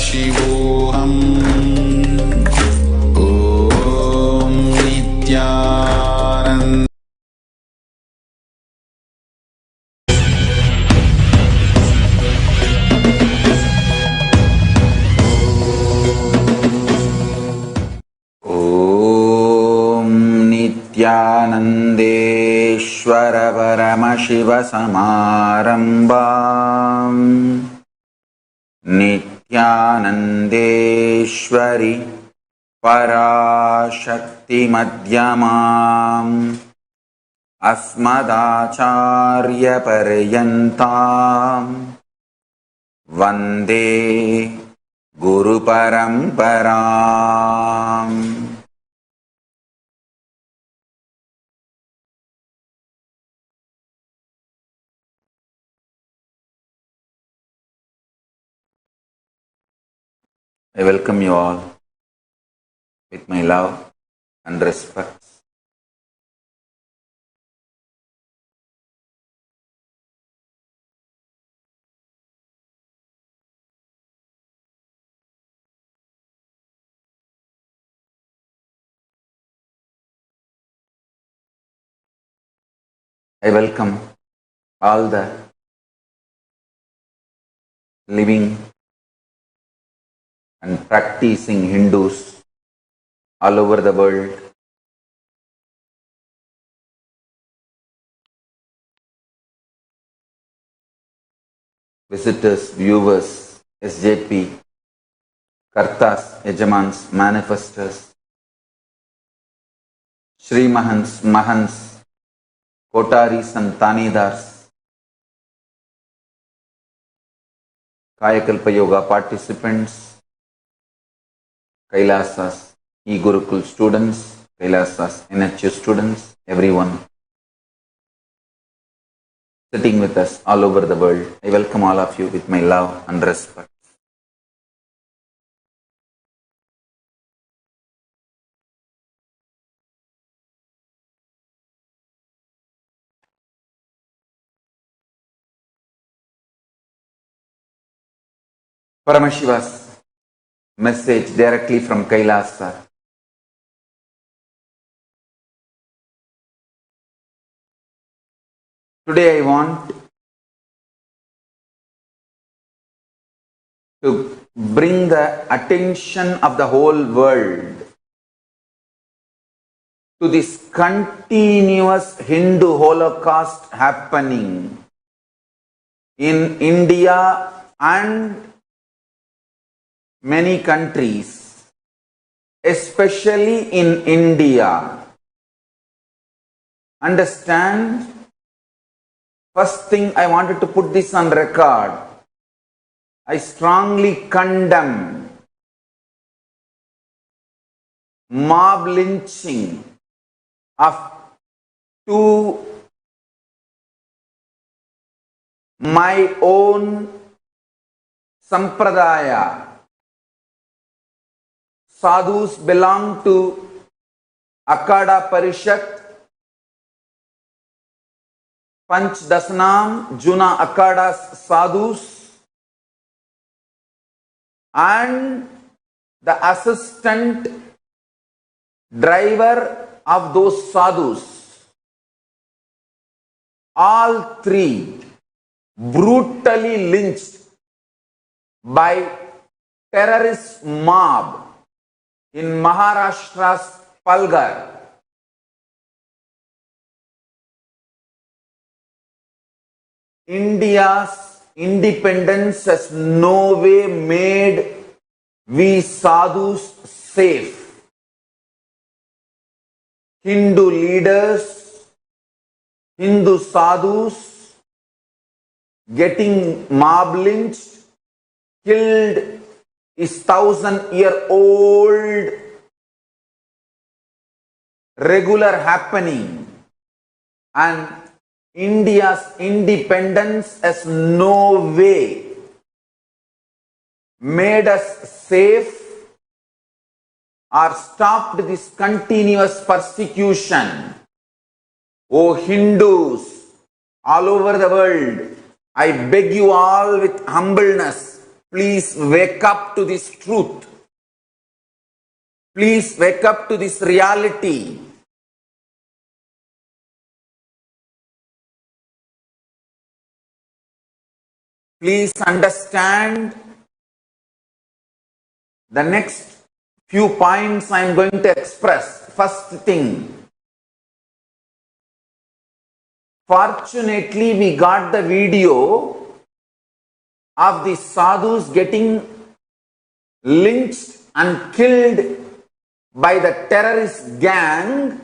शिवोऽहम् ॐ नित्यानन्द नित्यानन्देश्वर परमशिव समारम्भाम् नित्यानन्देश्वरि पराशक्ति मध्यमाम् अस्मदाचार्य पर्यन्ताम् वन्दे गुरु परम्पराम्। I welcome you all with my love and respect. I welcome all the living and practicing Hindus all over the world. Visitors, viewers, SJP, Kartas, Yajamans, Manifestors, Shri Mahants, Mahants, Kotaris and Tanidars, Kayakalpa Yoga participants, Kailasas, E-Gurukul students, Kailasas, NHU students, everyone sitting with us all over the world. I welcome all of you with my love and respect. Paramashiva's message directly from Kailasa. Today I want to bring the attention of the whole world to this continuous Hindu Holocaust happening in India and many countries, especially in India. Understand? First thing I wanted to put this on record. I strongly condemn mob lynching of two my own sampradaya. Sadhus belong to Akada Parishat, Panch Dasnam, Juna Akadas Sadhus, and the assistant driver of those sadhus. All three brutally lynched by terrorist mob in Maharashtra's Palghar. India's independence has no way made we sadhus safe. Hindu leaders, Hindu sadhus getting mob lynched, killed is 1,000-year-old regular happening, and India's independence has no way made us safe or stopped this continuous persecution. O Hindus all over the world, I beg you all with humbleness, Please wake up to this truth. Please wake up to this reality. Please understand the next few points I am going to express. First thing, fortunately we got the video of the sadhus getting lynched and killed by the terrorist gang.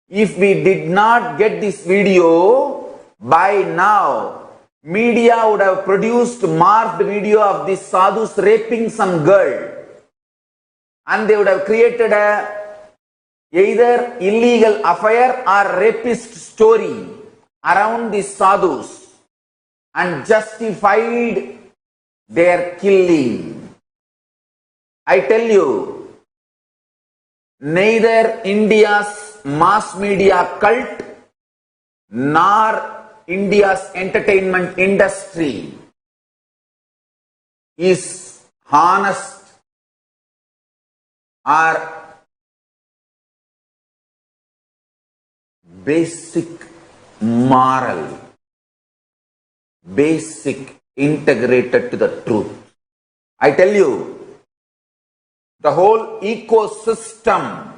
If we did not get this video, by now media would have produced morphed video of these sadhus raping some girl, and they would have created a either illegal affair or rapist story around these sadhus and justified their killing. I tell you, neither India's mass media cult nor India's entertainment industry is honest or basic moral, basic integrated to the truth. I tell you, the whole ecosystem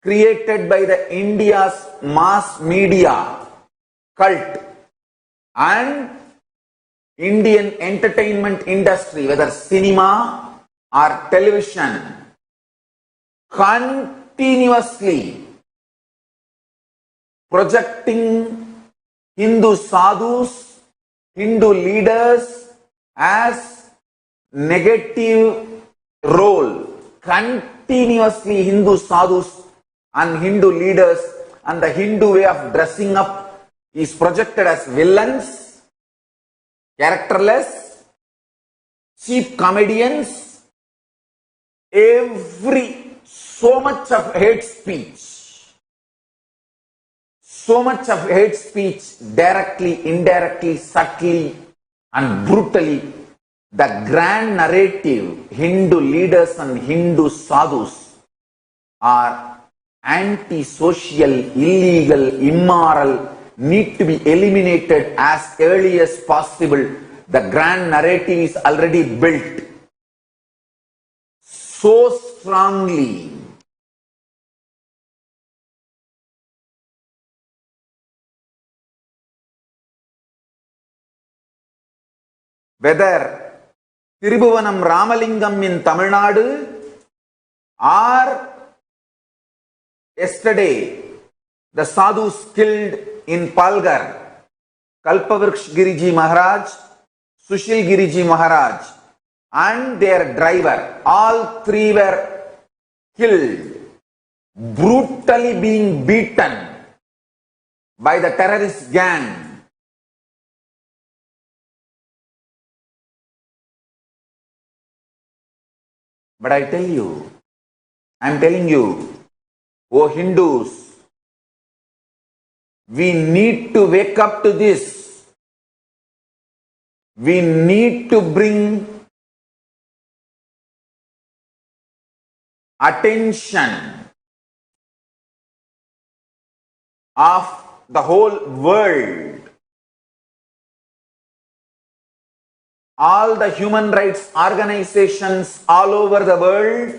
created by the India's mass media cult and Indian entertainment industry, whether cinema or television, continuously projecting Hindu sadhus, Hindu leaders as negative role. Continuously Hindu sadhus and Hindu leaders and the Hindu way of dressing up is projected as villains, characterless, cheap comedians, so much of hate speech, directly, indirectly, subtly and brutally. The grand narrative, Hindu leaders and Hindu sadhus are anti-social, illegal, immoral, need to be eliminated as early as possible. The grand narrative is already built so strongly. Whether Tirubhuvanam Ramalingam in Tamil Nadu or yesterday the sadhus killed in Palghar, Kalpavriksha Giriji Maharaj, Sushil Giriji Maharaj and their driver, all three were killed, brutally being beaten by the terrorist gang. But I tell you, I am telling you, O Hindus, we need to wake up to this. We need to bring attention of the whole world. All the human rights organizations all over the world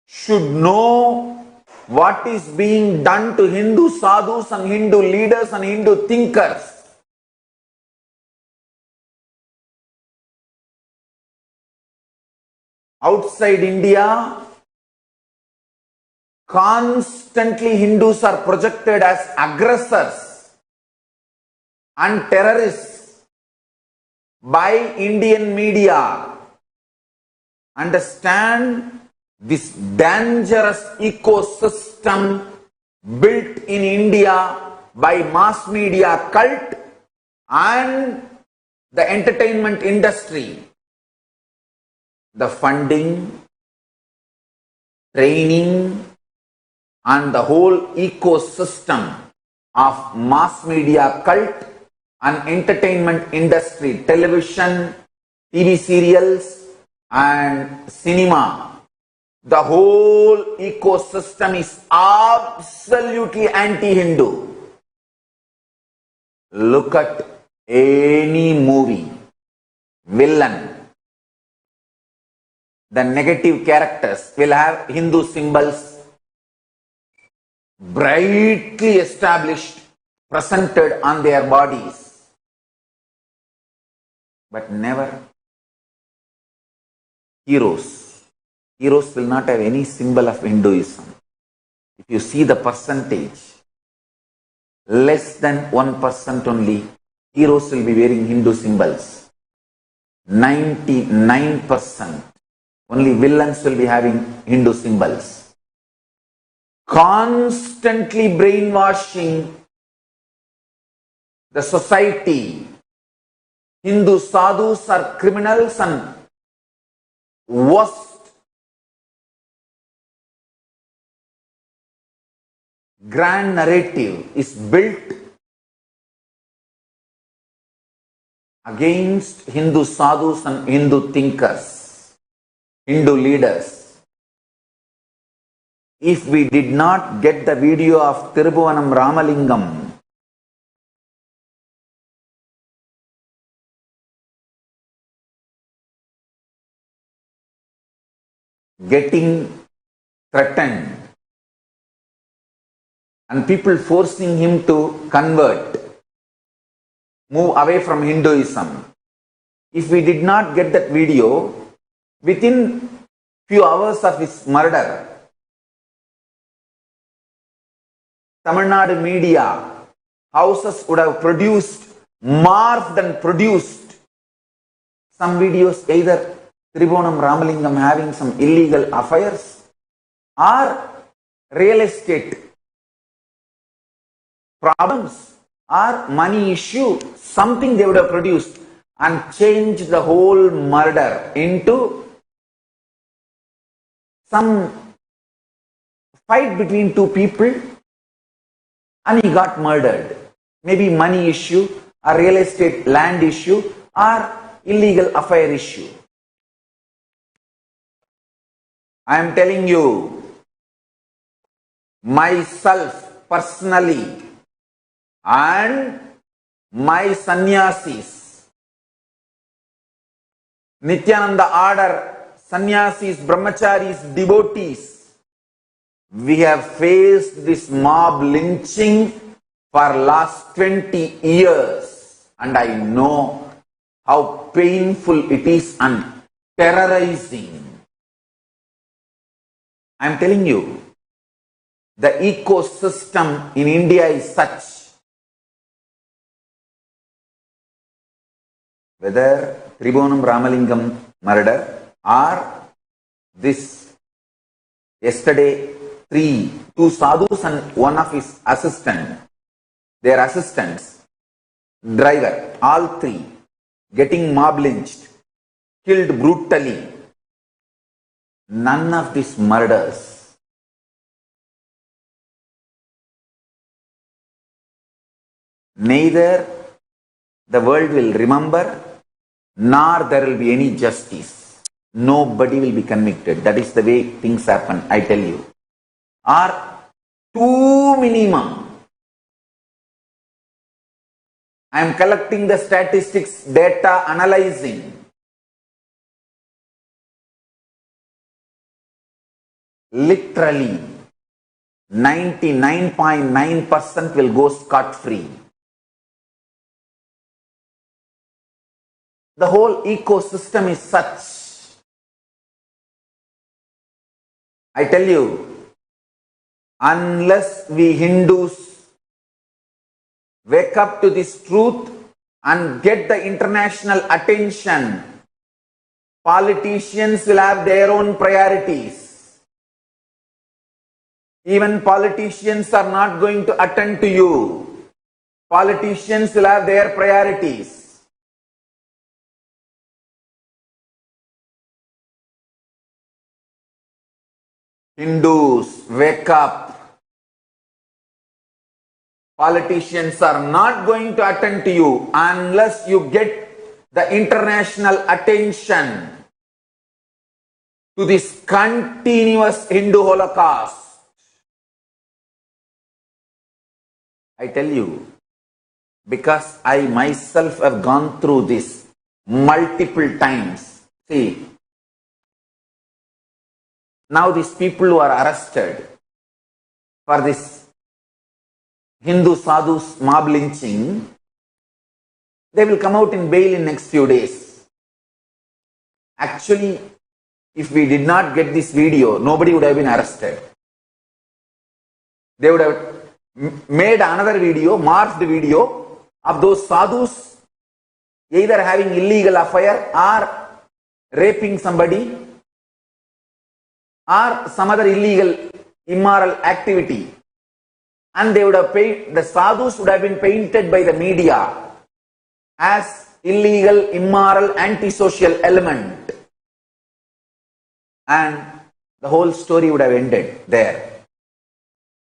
should know what is being done to Hindu sadhus and Hindu leaders and Hindu thinkers. Outside India, constantly Hindus are projected as aggressors and terrorists by Indian media. Understand this dangerous ecosystem built in India by mass media cult and the entertainment industry. The funding, training and the whole ecosystem of mass media cult and entertainment industry, television, TV serials and cinema. The whole ecosystem is absolutely anti-Hindu. Look at any movie, villain. The negative characters will have Hindu symbols brightly established, presented on their bodies. But never heroes. Heroes will not have any symbol of Hinduism. If you see the percentage, less than 1% only heroes will be wearing Hindu symbols. 99% only villains will be having Hindu symbols. Constantly brainwashing the society. Hindu sadhus are criminals and worst. Grand narrative is built against Hindu sadhus and Hindu thinkers, Hindu leaders. If we did not get the video of Thirubuvanam Ramalingam getting threatened and people forcing him to convert, move away from Hinduism. If we did not get that video, within few hours of his murder, Tamil Nadu media houses would have morphed and produced some videos, either Thirubuvanam Ramalingam having some illegal affairs or real estate problems or money issue, something they would have produced and changed the whole murder into some fight between two people and he got murdered. Maybe money issue, a real estate land issue or illegal affair issue. I am telling you, myself personally and my sannyasis, Nityananda order, sannyasis, brahmacharis, devotees, we have faced this mob lynching for last 20 years and I know how painful it is and terrorizing. I am telling you, the ecosystem in India is such. Whether Thirubuvanam Ramalingam murder or this yesterday two sadhus and one of his their assistants, driver, all three getting mob lynched, killed brutally. None of these murders neither the world will remember nor there will be any justice. Nobody will be convicted. That is the way things happen, I tell you. Or two minimum. I am collecting the statistics, data, analyzing. Literally 99.9% will go scot-free. The whole ecosystem is such. I tell you, unless we Hindus wake up to this truth and get the international attention, politicians will have their own priorities. Even politicians are not going to attend to you. Politicians will have their priorities. Hindus, wake up. Politicians are not going to attend to you unless you get the international attention to this continuous Hindu Holocaust. I tell you, because I myself have gone through this multiple times. See, now these people who are arrested for this Hindu sadhus mob lynching, they will come out in bail in next few days. Actually, if we did not get this video, nobody would have been arrested. They would have made another video, morphed video of those sadhus either having illegal affair or raping somebody or some other illegal immoral activity, and they would have the sadhus would have been painted by the media as illegal, immoral, antisocial element, and the whole story would have ended there.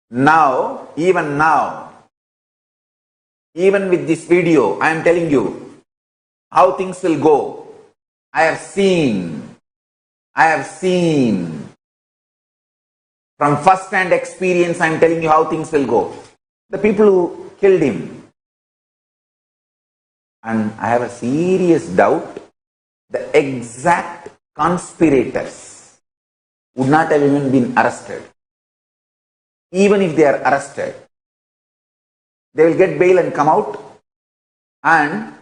Now, even with this video, I am telling you how things will go. I have seen from first-hand experience, I am telling you how things will go. The people who killed him, and I have a serious doubt, the exact conspirators would not have even been arrested. Even if they are arrested, they will get bail and come out, and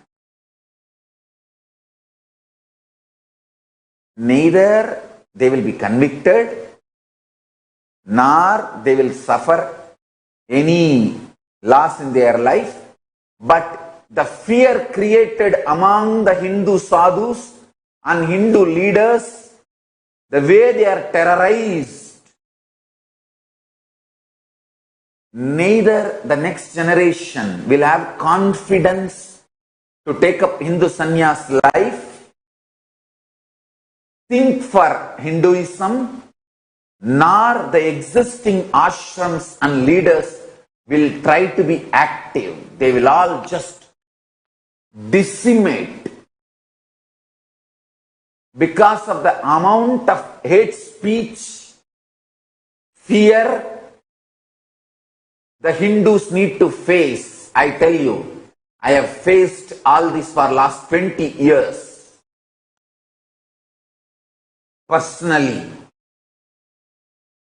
neither they will be convicted nor they will suffer any loss in their life, but the fear created among the Hindu sadhus and Hindu leaders, the way they are terrorized, neither the next generation will have confidence to take up Hindu sannyas life, think for Hinduism, nor the existing ashrams and leaders will try to be active. They will all just decimate because of the amount of hate speech, fear the Hindus need to face. I tell you, I have faced all this for last 20 years. Personally,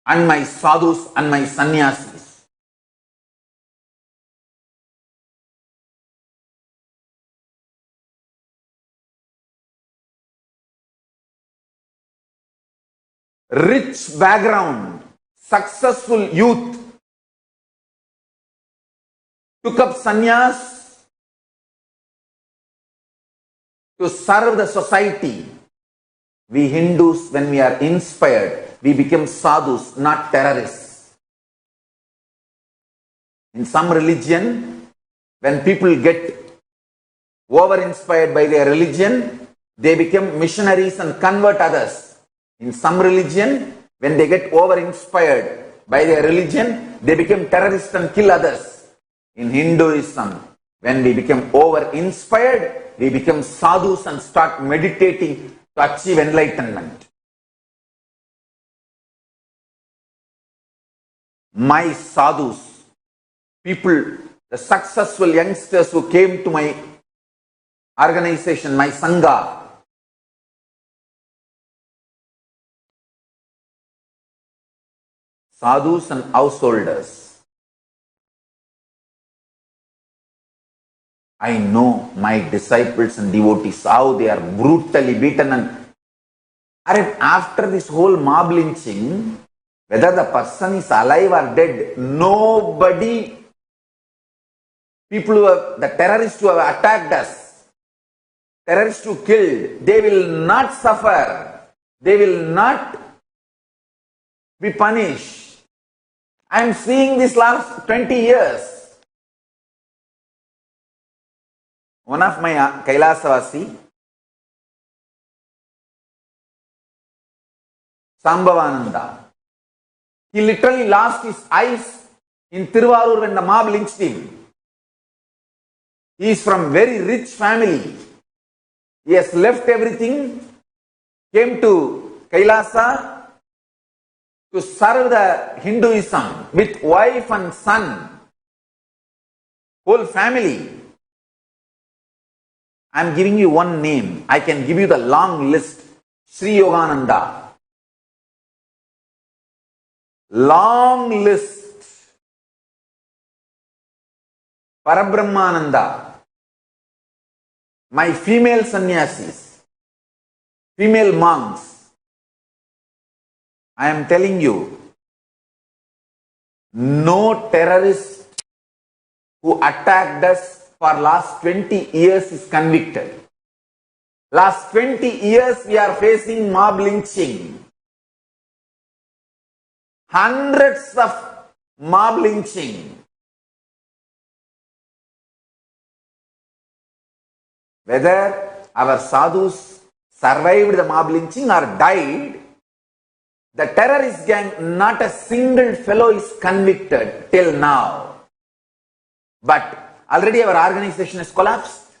and my sadhus and my sannyasis. Rich background, successful youth took up sannyas to serve the society. We Hindus, when we are inspired, we become sadhus, not terrorists. In some religion, when people get over-inspired by their religion, they become missionaries and convert others. In some religion, when they get over-inspired by their religion, they become terrorists and kill others. In Hinduism, when we become over-inspired, we become sadhus and start meditating to achieve enlightenment. My sadhus, people, the successful youngsters who came to my organization, my sangha, sadhus and householders, I know my disciples and devotees, how they are brutally beaten, and after this whole mob lynching, whether the person is alive or dead, nobody, the terrorists who have attacked us, terrorists who killed, they will not suffer. They will not be punished. I am seeing this last 20 years. One of my Kailasavasi, Sambhavananda, he literally lost his eyes in Tiruvarur when the mob lynched him. He is from very rich family. He has left everything, came to Kailasa to serve the Hinduism with wife and son, whole family. I am giving you one name. I can give you the long list. Sri Yogananda. Long list. Parabrahmananda. My female sannyasis, female monks. I am telling you, no terrorist who attacked us for last 20 years is convicted. Last 20 years we are facing mob lynching. Hundreds of mob lynching. Whether our sadhus survived the mob lynching or died, the terrorist gang, not a single fellow is convicted till now. But already our organization has collapsed.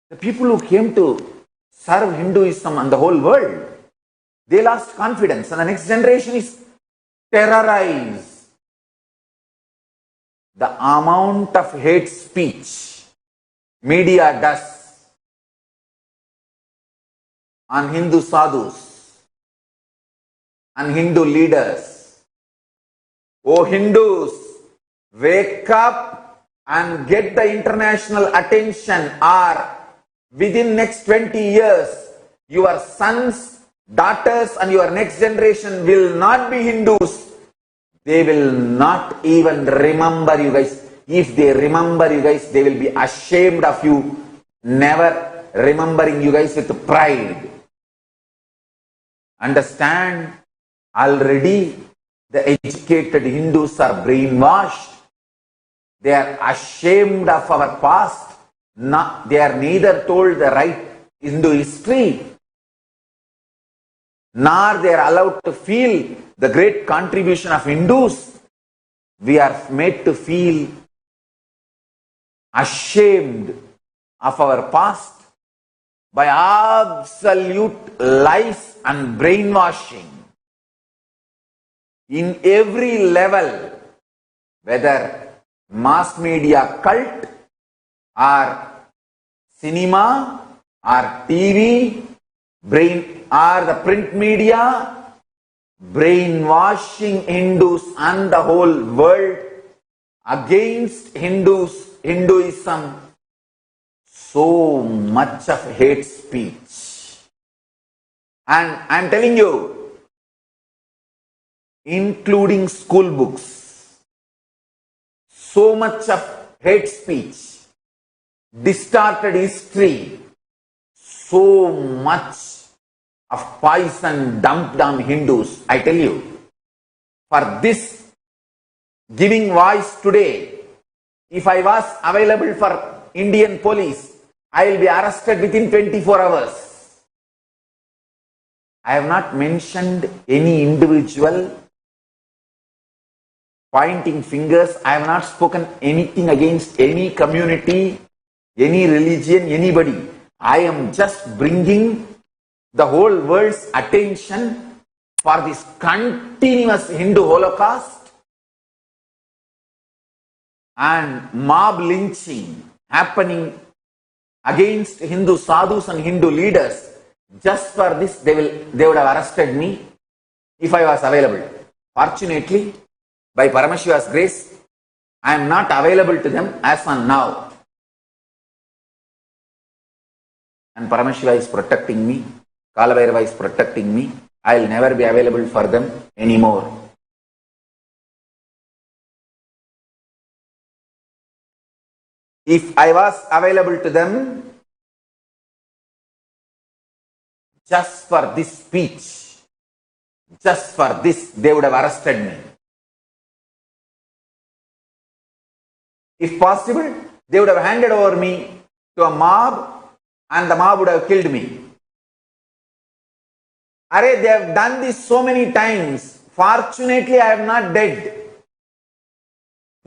The people who came to serve Hinduism and the whole world, they lost confidence, and the next generation is terrorized. The amount of hate speech media does on Hindu sadhus and Hindu leaders. Oh Hindus, wake up and get the international attention, or within next 20 years, your sons, daughters and your next generation will not be Hindus. They will not even remember you guys. If they remember you guys, they will be ashamed of you, never remembering you guys with pride. Understand, already the educated Hindus are brainwashed. They are ashamed of our past. They are neither told the right Hindu history, nor they are allowed to feel the great contribution of Hindus. We are made to feel ashamed of our past by absolute lies and brainwashing in every level, whether mass media cult or cinema or TV, or the print media, brainwashing Hindus and the whole world against Hinduism. So much of hate speech. And I am telling you, including school books, so much of hate speech, distorted history, so much of poison dumped on Hindus. I tell you, for this giving voice today, if I was available for Indian police, I will be arrested within 24 hours. I have not mentioned any individual pointing fingers. I have not spoken anything against any community, any religion, anybody. I am just bringing the whole world's attention for this continuous Hindu Holocaust and mob lynching happening against Hindu sadhus and Hindu leaders. Just for this, they would have arrested me if I was available. Fortunately, by Paramashiva's grace, I am not available to them as on now. And Paramashiva is protecting me. Kalabhairava is protecting me. I will never be available for them anymore. If I was available to them just for this speech, just for this, they would have arrested me. If possible, they would have handed over me to a mob and the mob would have killed me. Arey, they have done this so many times. Fortunately, I am not dead.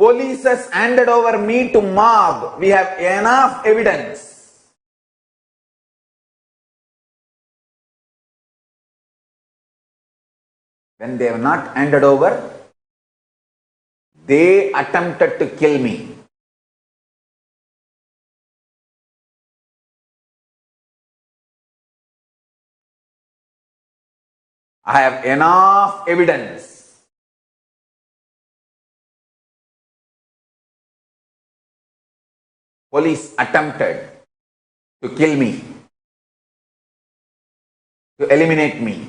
Police has handed over me to mob. We have enough evidence. When they have not handed over, they attempted to kill me. I have enough evidence. Police attempted to kill me, to eliminate me.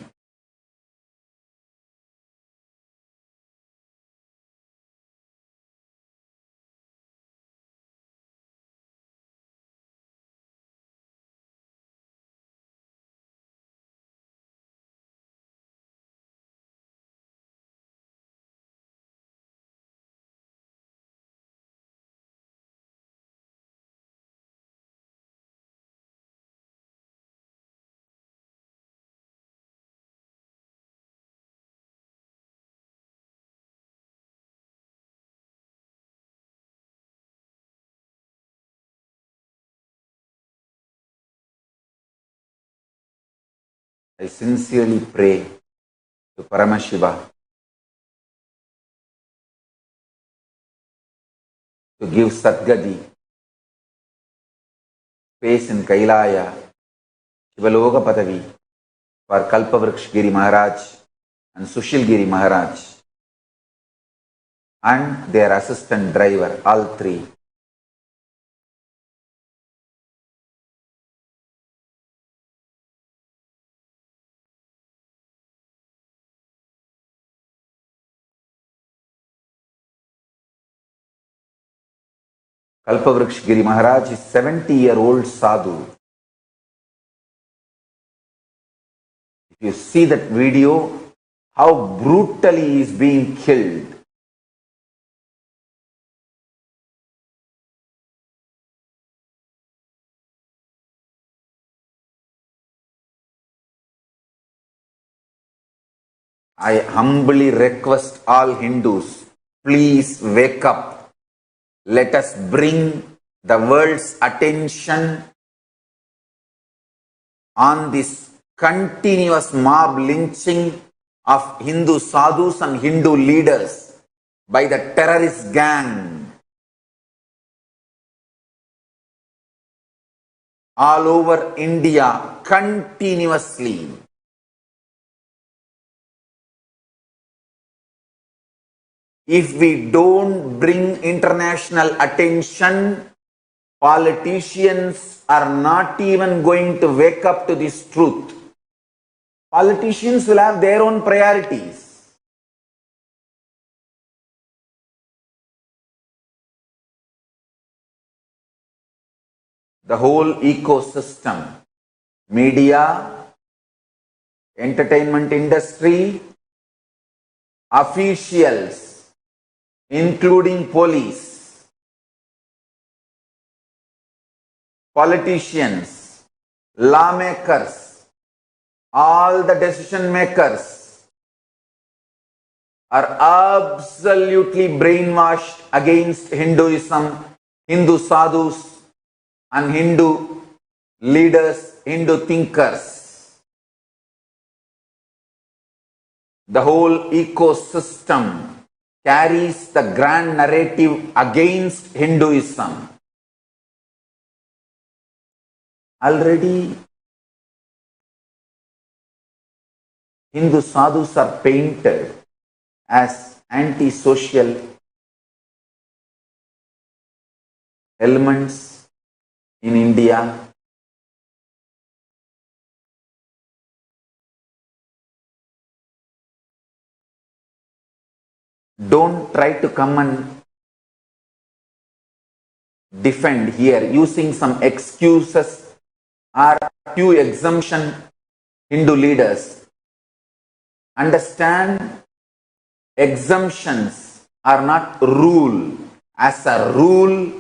I sincerely pray to Paramashiva to give Satgati, space in Kailaya, Shivaloka Padavi for Kalpavriksha Giri Maharaj and Sushil Giri Maharaj and their assistant driver, all three. Kalpavriksha Giri Maharaj is 70-year-old sadhu. If you see that video, how brutally he is being killed. I humbly request all Hindus, please wake up. Let us bring the world's attention on this continuous mob lynching of Hindu sadhus and Hindu leaders by the terrorist gang all over India continuously. If we don't bring international attention, politicians are not even going to wake up to this truth. Politicians will have their own priorities. The whole ecosystem, media, entertainment industry, officials, including police, politicians, lawmakers, all the decision makers are absolutely brainwashed against Hinduism, Hindu sadhus and Hindu leaders, Hindu thinkers. The whole ecosystem carries the grand narrative against Hinduism. Already, Hindu sadhus are painted as anti-social elements in India. Don't try to come and defend here using some excuses or few exemption Hindu leaders. Understand, exemptions are not rule. As a rule,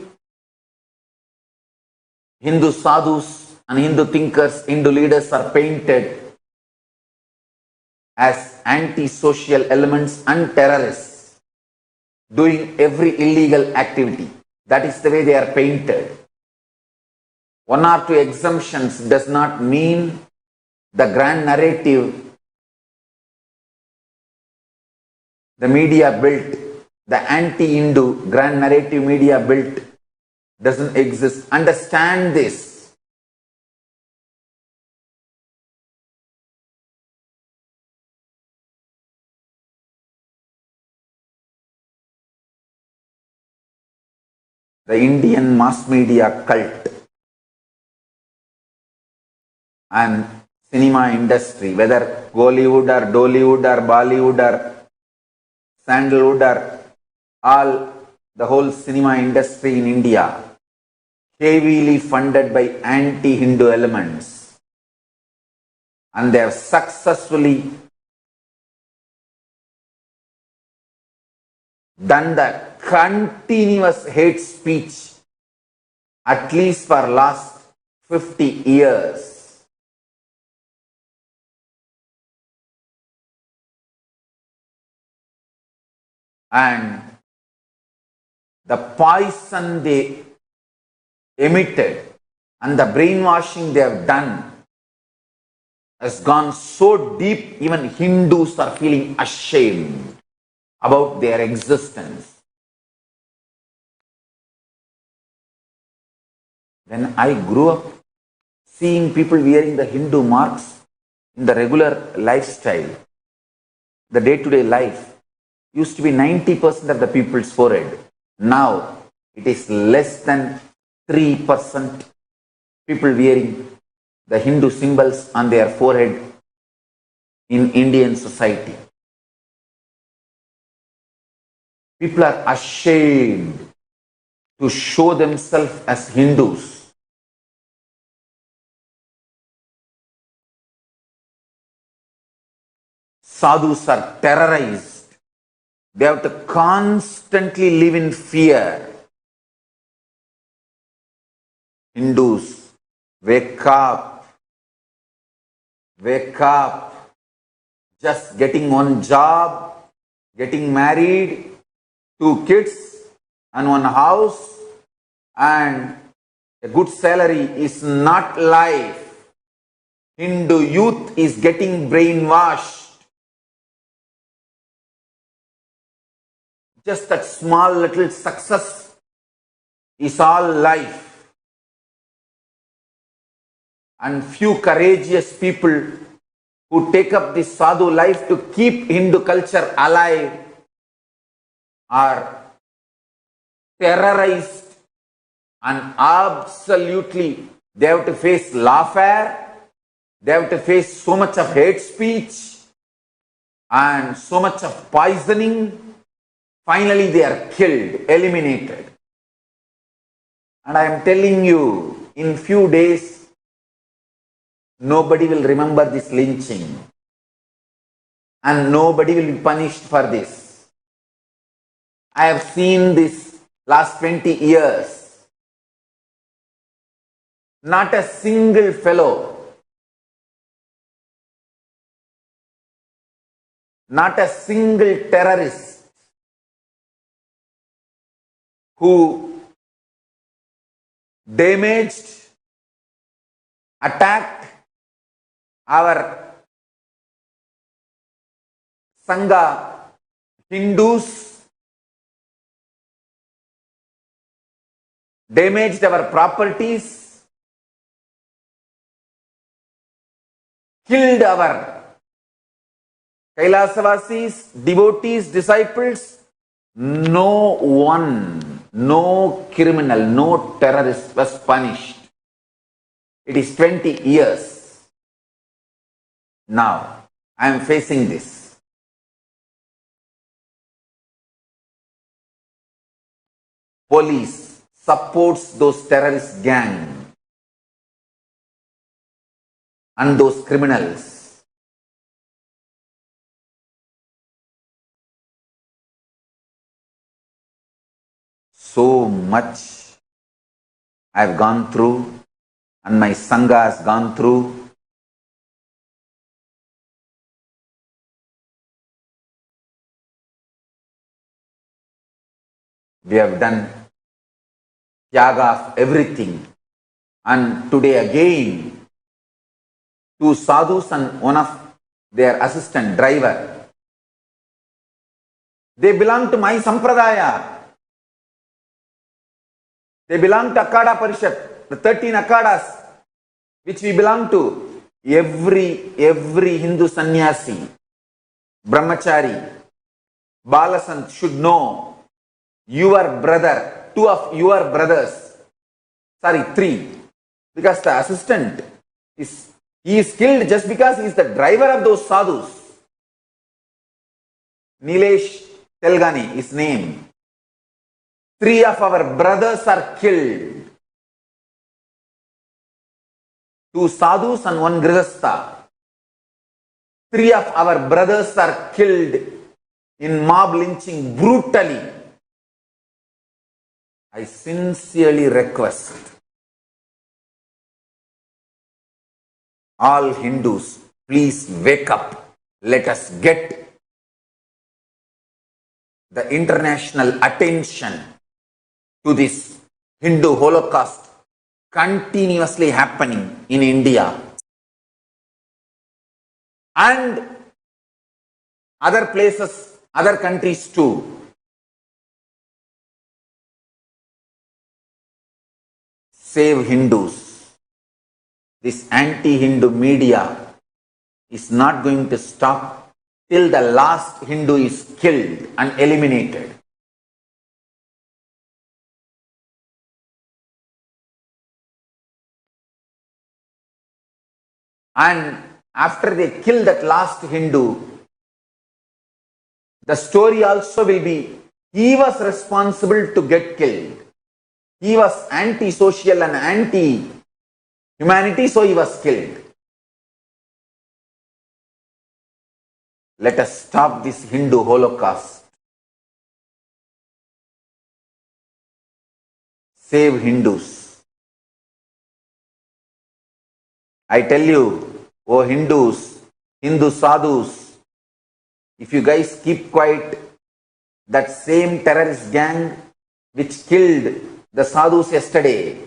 Hindu sadhus and Hindu thinkers, Hindu leaders are painted as anti-social elements and terrorists. doing every illegal activity. That is the way they are painted. One or two exemptions does not mean the grand narrative the media built, the anti-Hindu grand narrative media built doesn't exist. Understand this. The Indian mass media cult and cinema industry, whether Bollywood or Dollywood or Bollywood or Sandalwood or all, the whole cinema industry in India, heavily funded by anti-Hindu elements, and they have successfully done the continuous hate speech at least for last 50 years. And the poison they emitted and the brainwashing they have done has gone so deep, even Hindus are feeling ashamed about their existence. When I grew up, seeing people wearing the Hindu marks in the regular lifestyle, the day-to-day life, used to be 90% of the people's forehead. Now, it is less than 3% people wearing the Hindu symbols on their forehead in Indian society. People are ashamed to show themselves as Hindus. Sadhus are terrorized. They have to constantly live in fear. Hindus, wake up. Wake up. Just getting one job, getting married, 2 kids and 1 house and a good salary is not life. Hindu youth is getting brainwashed. Just that small little success is all life. And few courageous people who take up this sadhu life to keep Hindu culture alive are terrorized, and absolutely they have to face lawfare, they have to face so much of hate speech and so much of poisoning. Finally, they are killed, eliminated. And I am telling you, in few days, nobody will remember this lynching. And nobody will be punished for this. I have seen this last 20 years. Not a single fellow, not a single terrorist who damaged, attacked our Sangha Hindus, damaged our properties, killed our Kailasavasis, devotees, disciples. No one, no criminal, no terrorist was punished. It is 20 years. Now, I am facing this. Police supports those terrorist gang and those criminals. So much I have gone through and my Sangha has gone through. We have done tyaga of everything. And today again, two sadhus and one of their assistant driver, they belong to my sampradaya. They belong to Akada Parishad, the 13 Akadas, which we belong to. Every Hindu sannyasi, brahmachari, balasant should know your brother, two of your brothers, three, because the assistant he is killed just because he is the driver of those sadhus. Nilesh Telgani, his name. 3 of our brothers are killed. 2 sadhus and 1 grihastha. 3 of our brothers are killed in mob lynching brutally. I sincerely request all Hindus, please wake up. Let us get the international attention to this Hindu Holocaust continuously happening in India and other places, other countries too. Save Hindus. This anti-Hindu media is not going to stop till the last Hindu is killed and eliminated. And after they kill that last Hindu, the story also will be, he was responsible to get killed. He was anti-social and anti-humanity, so he was killed. Let us stop this Hindu Holocaust. Save Hindus. I tell you, oh Hindus, Hindu sadhus, if you guys keep quiet, that same terrorist gang which killed the sadhus yesterday,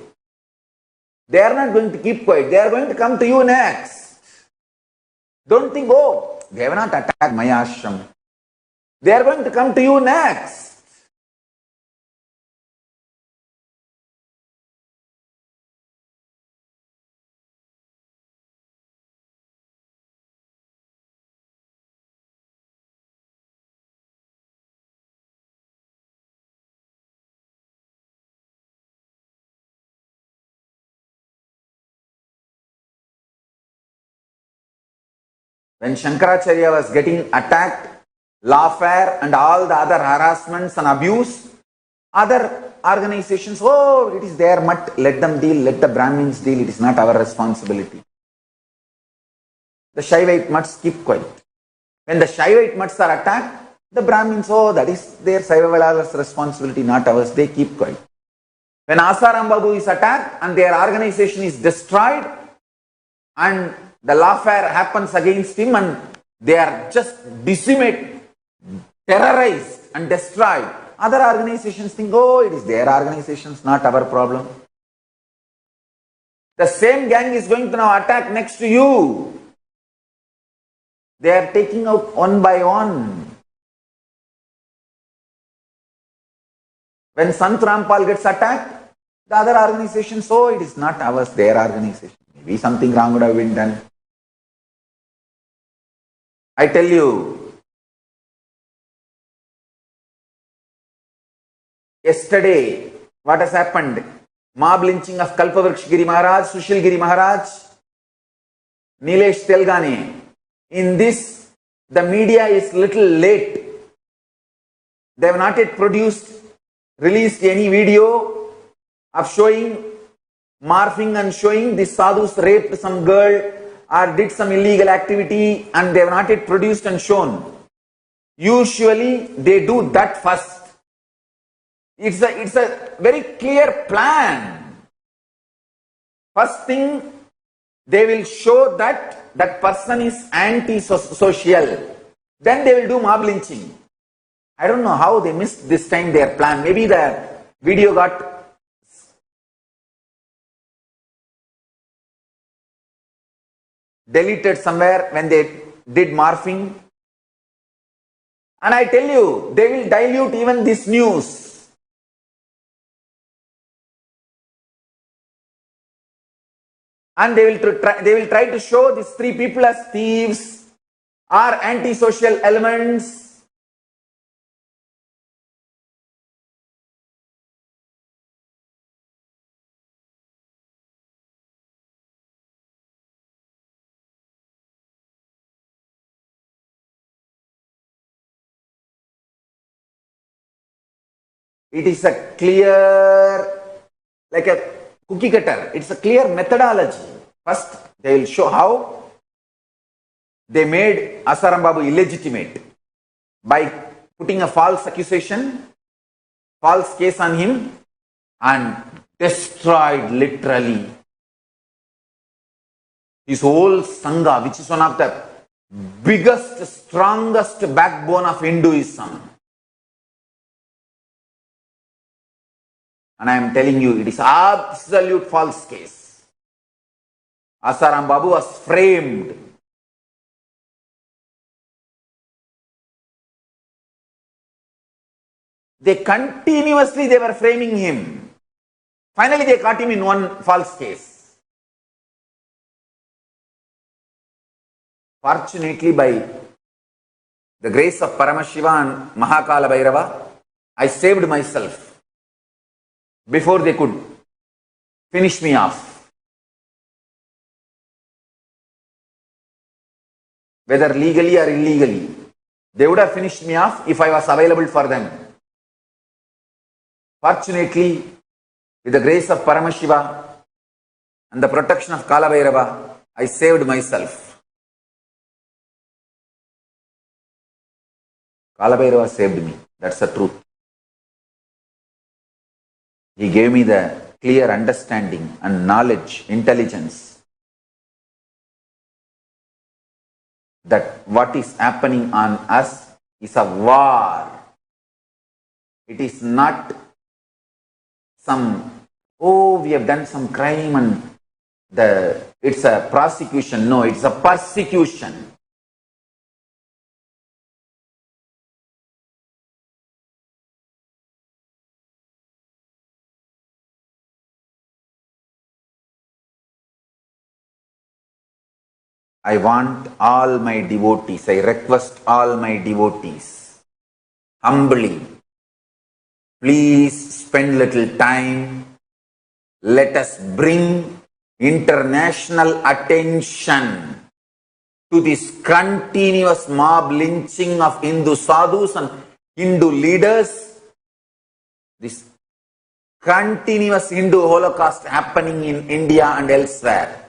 they are not going to keep quiet. They are going to come to you next. Don't think, oh, they have not attacked my ashram. They are going to come to you next. When Shankaracharya was getting attacked, lawfare and all the other harassments and abuse, other organizations, oh, it is their mutt, let them deal, let the Brahmins deal, it is not our responsibility. The Shaivite mutts keep quiet. When the Shaivite mutts are attacked, the Brahmins, oh, that is their Saivavalala's responsibility, not ours, they keep quiet. When Asaram Babu is attacked and their organization is destroyed and the lawfare happens against him and they are just decimated, terrorized and destroyed, other organizations think, oh, it is their organizations, not our problem. The same gang is going to now attack next to you. They are taking out one by one. When Sant Rampal gets attacked, the other organizations, oh, it is not ours, their organization. Maybe something wrong would have been done. I tell you, yesterday, what has happened? Mob lynching of Kalpavriksha Giri Maharaj, Sushil Giri Maharaj, Nilesh Telgani. In this, the media is little late. They have not yet released any video of showing, morphing and showing the sadhus raped some girl or did some illegal activity and they have not yet produced and shown. Usually they do that first. It's a very clear plan. First thing, they will show that that person is anti-social. Then they will do mob lynching. I don't know how they missed this time their plan. Maybe the video got deleted somewhere when they did morphing. And I tell you, they will dilute even this news. And they will try to show these three people as thieves or antisocial elements. It is a clear, like a cookie cutter. It's a clear methodology. First, they will show how they made Asaram Babu illegitimate by putting a false accusation, false case on him, and destroyed literally his whole Sangha, which is one of the biggest, strongest backbone of Hinduism. And I am telling you, it is absolute false case. Asaram Babu was framed. They were framing him. Finally, they caught him in one false case. Fortunately, by the grace of Paramashiva and Mahakala Bhairava, I saved myself before they could finish me off. Whether legally or illegally, they would have finished me off if I was available for them. Fortunately, with the grace of Paramashiva and the protection of Kala Bhairava, I saved myself. Kala Bhairava saved me. That's the truth. He gave me the clear understanding and knowledge, intelligence that what is happening on us is a war. It is not some, oh, we have done some crime and it's a prosecution. No, it's a persecution. I want all my devotees, I request all my devotees, humbly, please spend little time. Let us bring international attention to this continuous mob lynching of Hindu sadhus and Hindu leaders, this continuous Hindu Holocaust happening in India and elsewhere.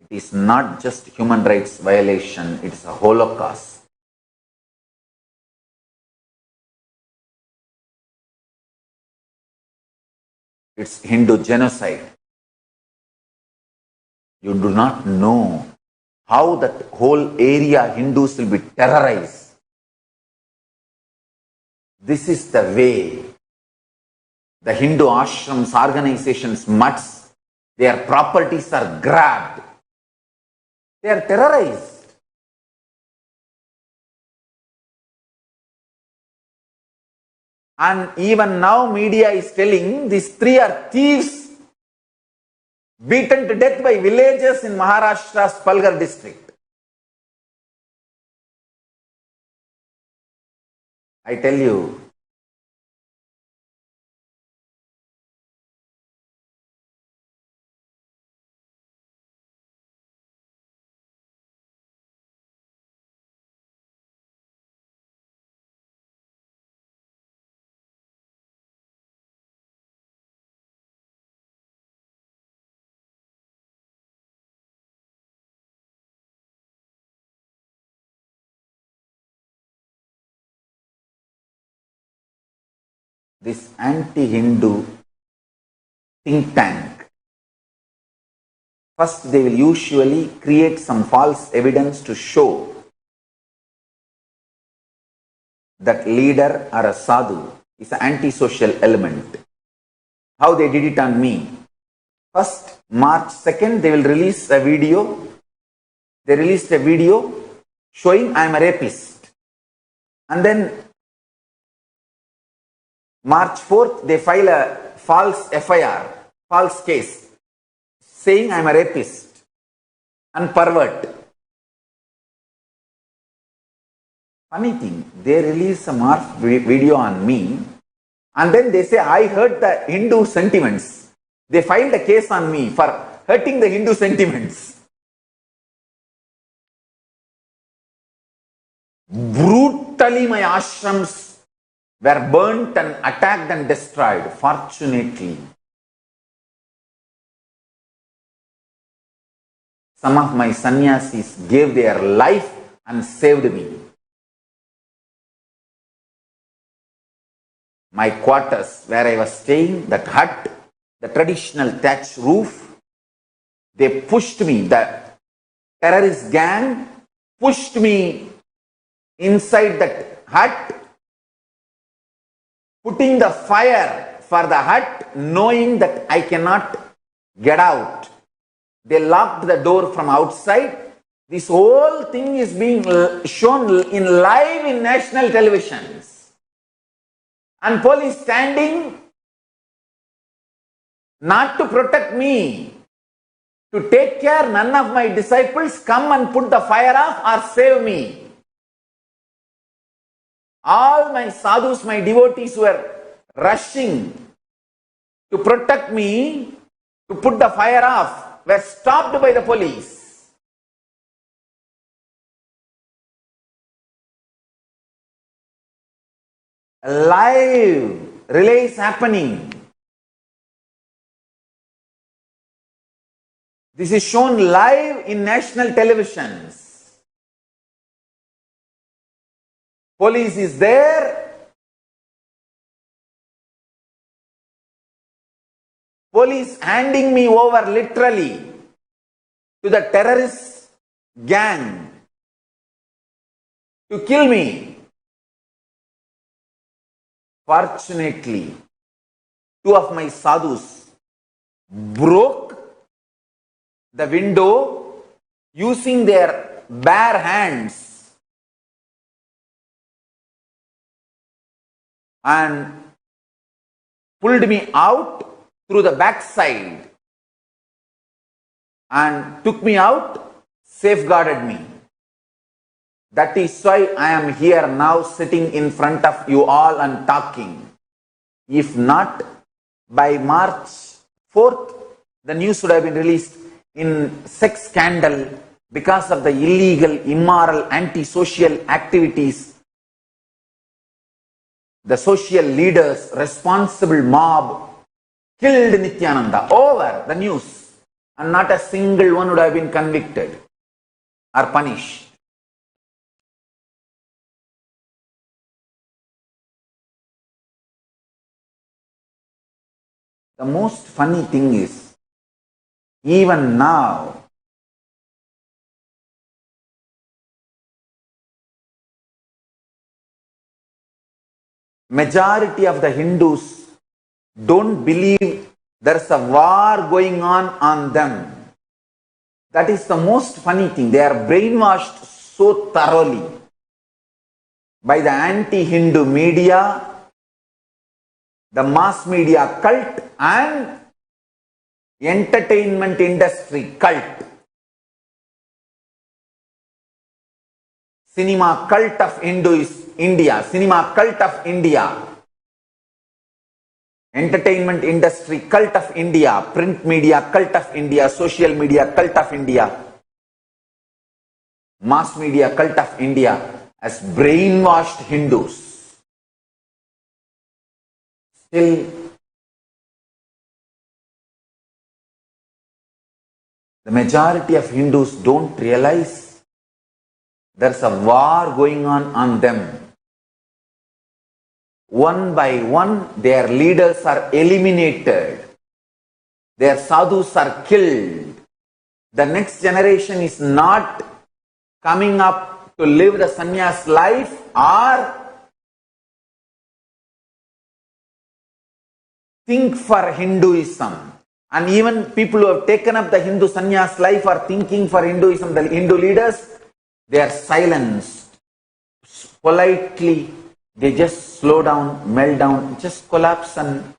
It is not just human rights violation, it is a Holocaust. It's Hindu genocide. You do not know how that whole area Hindus will be terrorized. This is the way the Hindu ashrams, organizations, mutts, their properties are grabbed. They are terrorized. And even now media is telling these three are thieves beaten to death by villagers in Maharashtra's Palghar district. I tell you, this anti-Hindu think tank, first they will usually create some false evidence to show that leader or a sadhu is an antisocial element. How they did it on me. First, March 2nd, they will release a video. They released a video showing I am a rapist. And then March 4th, they file a false FIR, false case, saying I am a rapist and pervert. Funny thing, they release a March video on me, and then they say I hurt the Hindu sentiments. They filed a case on me for hurting the Hindu sentiments. Brutally, my ashrams were burnt and attacked and destroyed. Fortunately, some of my sannyasis gave their life and saved me. My quarters, where I was staying, that hut, the traditional thatch roof, they pushed me, the terrorist gang pushed me inside that hut, putting the fire for the hut, knowing that I cannot get out. They locked the door from outside. This whole thing is being shown in live in national televisions. And police standing not to protect me, to take care none of my disciples come and put the fire off or save me. All my sadhus, my devotees were rushing to protect me, to put the fire off, were stopped by the police. Live relay is happening. This is shown live in national televisions. Police is there. Police handing me over literally to the terrorist gang to kill me. Fortunately, two of my sadhus broke the window using their bare hands and pulled me out through the backside and took me out, safeguarded me. That is why I am here now sitting in front of you all and talking. If not, by March 4th, the news would have been released in sex scandal because of the illegal, immoral, antisocial activities. The social leaders, responsible mob killed Nityananda. Over the news. And not a single one would have been convicted or punished. The most funny thing is, even now, majority of the Hindus don't believe there's a war going on them. That is the most funny thing. They are brainwashed so thoroughly by the anti-Hindu media, the mass media cult and entertainment industry cult. Cinema cult of India, cinema cult of India, entertainment industry cult of India, print media cult of India, social media cult of India, mass media cult of India as brainwashed Hindus. Still, the majority of Hindus don't realize there's a war going on them. One by one, their leaders are eliminated. Their sadhus are killed. The next generation is not coming up to live the sannyas life, or think for Hinduism. And even people who have taken up the Hindu sannyas life are thinking for Hinduism. The Hindu leaders, they are silenced. Politely, they just slow down, melt down, just collapse and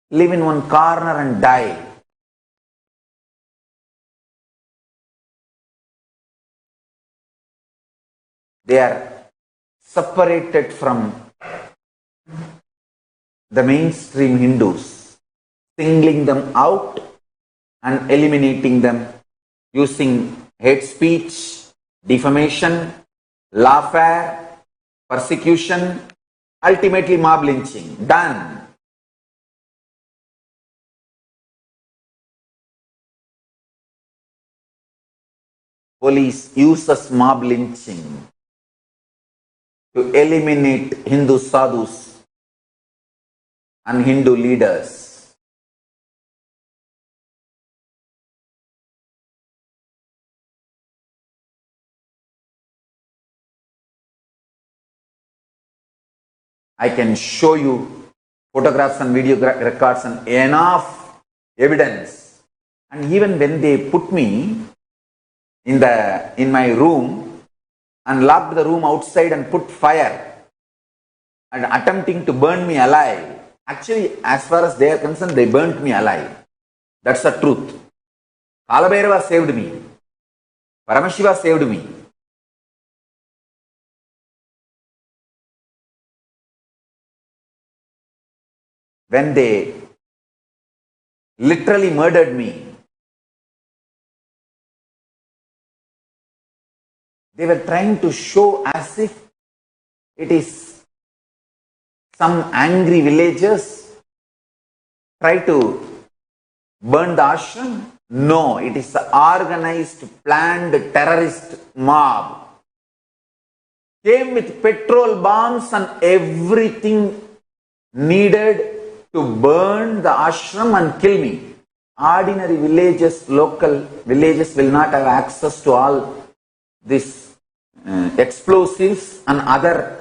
live in one corner and die. They are separated from the mainstream Hindus, singling them out and eliminating them using hate speech, defamation, lawfare, persecution, ultimately mob lynching. Done. Police uses mob lynching to eliminate Hindu sadhus and Hindu leaders. I can show you photographs and video records and enough evidence. And even when they put me in my room and locked the room outside and put fire and attempting to burn me alive. Actually, as far as they are concerned, they burnt me alive. That's the truth. Kalabhairava saved me. Paramashiva saved me. When they literally murdered me, they were trying to show as if it is some angry villagers try to burn the ashram. No, it is an organized, planned terrorist mob. Came with petrol bombs and everything needed to burn the ashram and kill me. Ordinary villages, local villages will not have access to all these explosives and other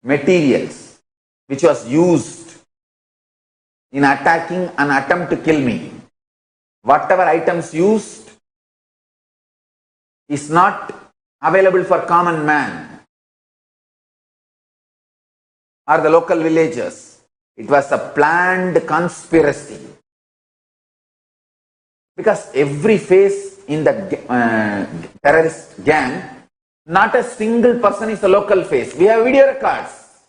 materials which was used in attacking an attempt to kill me. Whatever items used is not available for common man or the local villagers. It was a planned conspiracy. Because every face in the terrorist gang, not a single person is a local face. We have video records.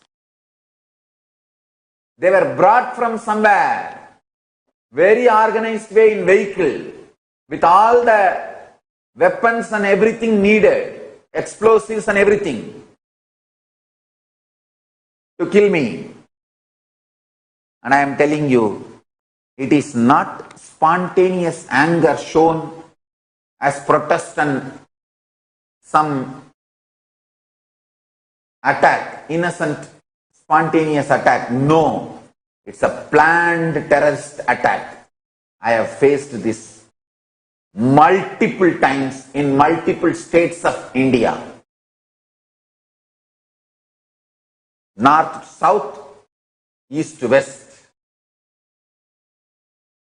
They were brought from somewhere, very organized way in vehicle, with all the weapons and everything needed, explosives and everything, to kill me. And I am telling you, it is not spontaneous anger shown as protest and some attack, innocent, spontaneous attack. No, it's a planned terrorist attack. I have faced this multiple times in multiple states of India. North, south, east, west.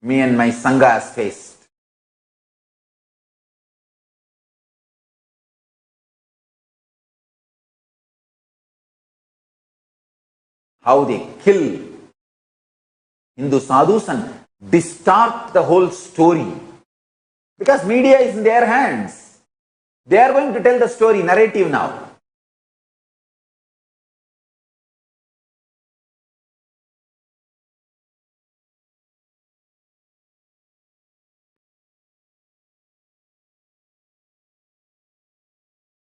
Me and my Sangha has faced. How they kill Hindu sadhus and distort the whole story. Because media is in their hands. They are going to tell the story, narrative now.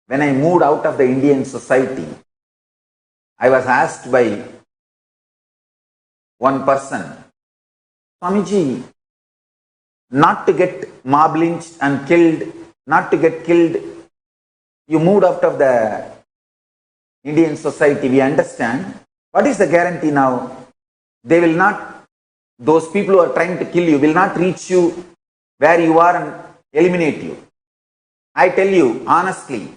When I moved out of the Indian society, I was asked by one person, Swamiji, not to get mob lynched and killed, not to get killed, you moved out of the Indian society, we understand. What is the guarantee now? They will not, those people who are trying to kill you will not reach you where you are and eliminate you. I tell you honestly,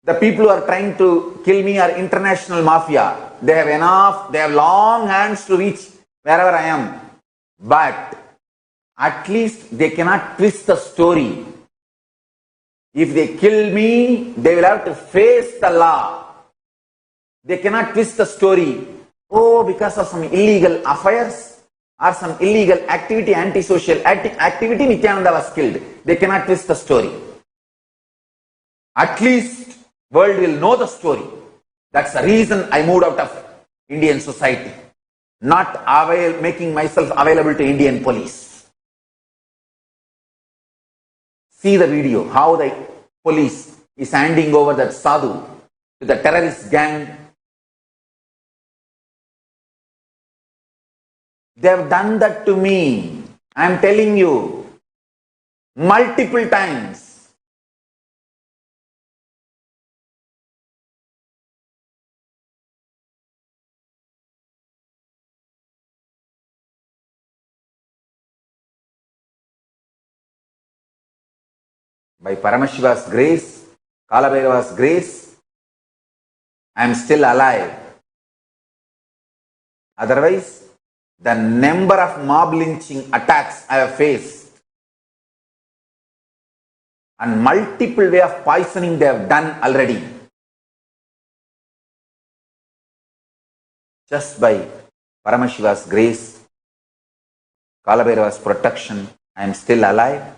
the people who are trying to kill me are international mafia. They have enough, they have long hands to reach wherever I am. But at least they cannot twist the story. If they kill me, they will have to face the law. They cannot twist the story. Oh, because of some illegal affairs or some illegal activity, antisocial activity, Nityananda was killed. They cannot twist the story. At least world will know the story. That's the reason I moved out of Indian society. Not making myself available to Indian police. See the video, how the police is handing over that sadhu to the terrorist gang. They have done that to me. I am telling you, multiple times. By Paramashiva's grace, Kalabhairava's grace, I am still alive. Otherwise, the number of mob lynching attacks I have faced and multiple way of poisoning they have done already. Just by Paramashiva's grace, Kalabhairava's protection, I am still alive.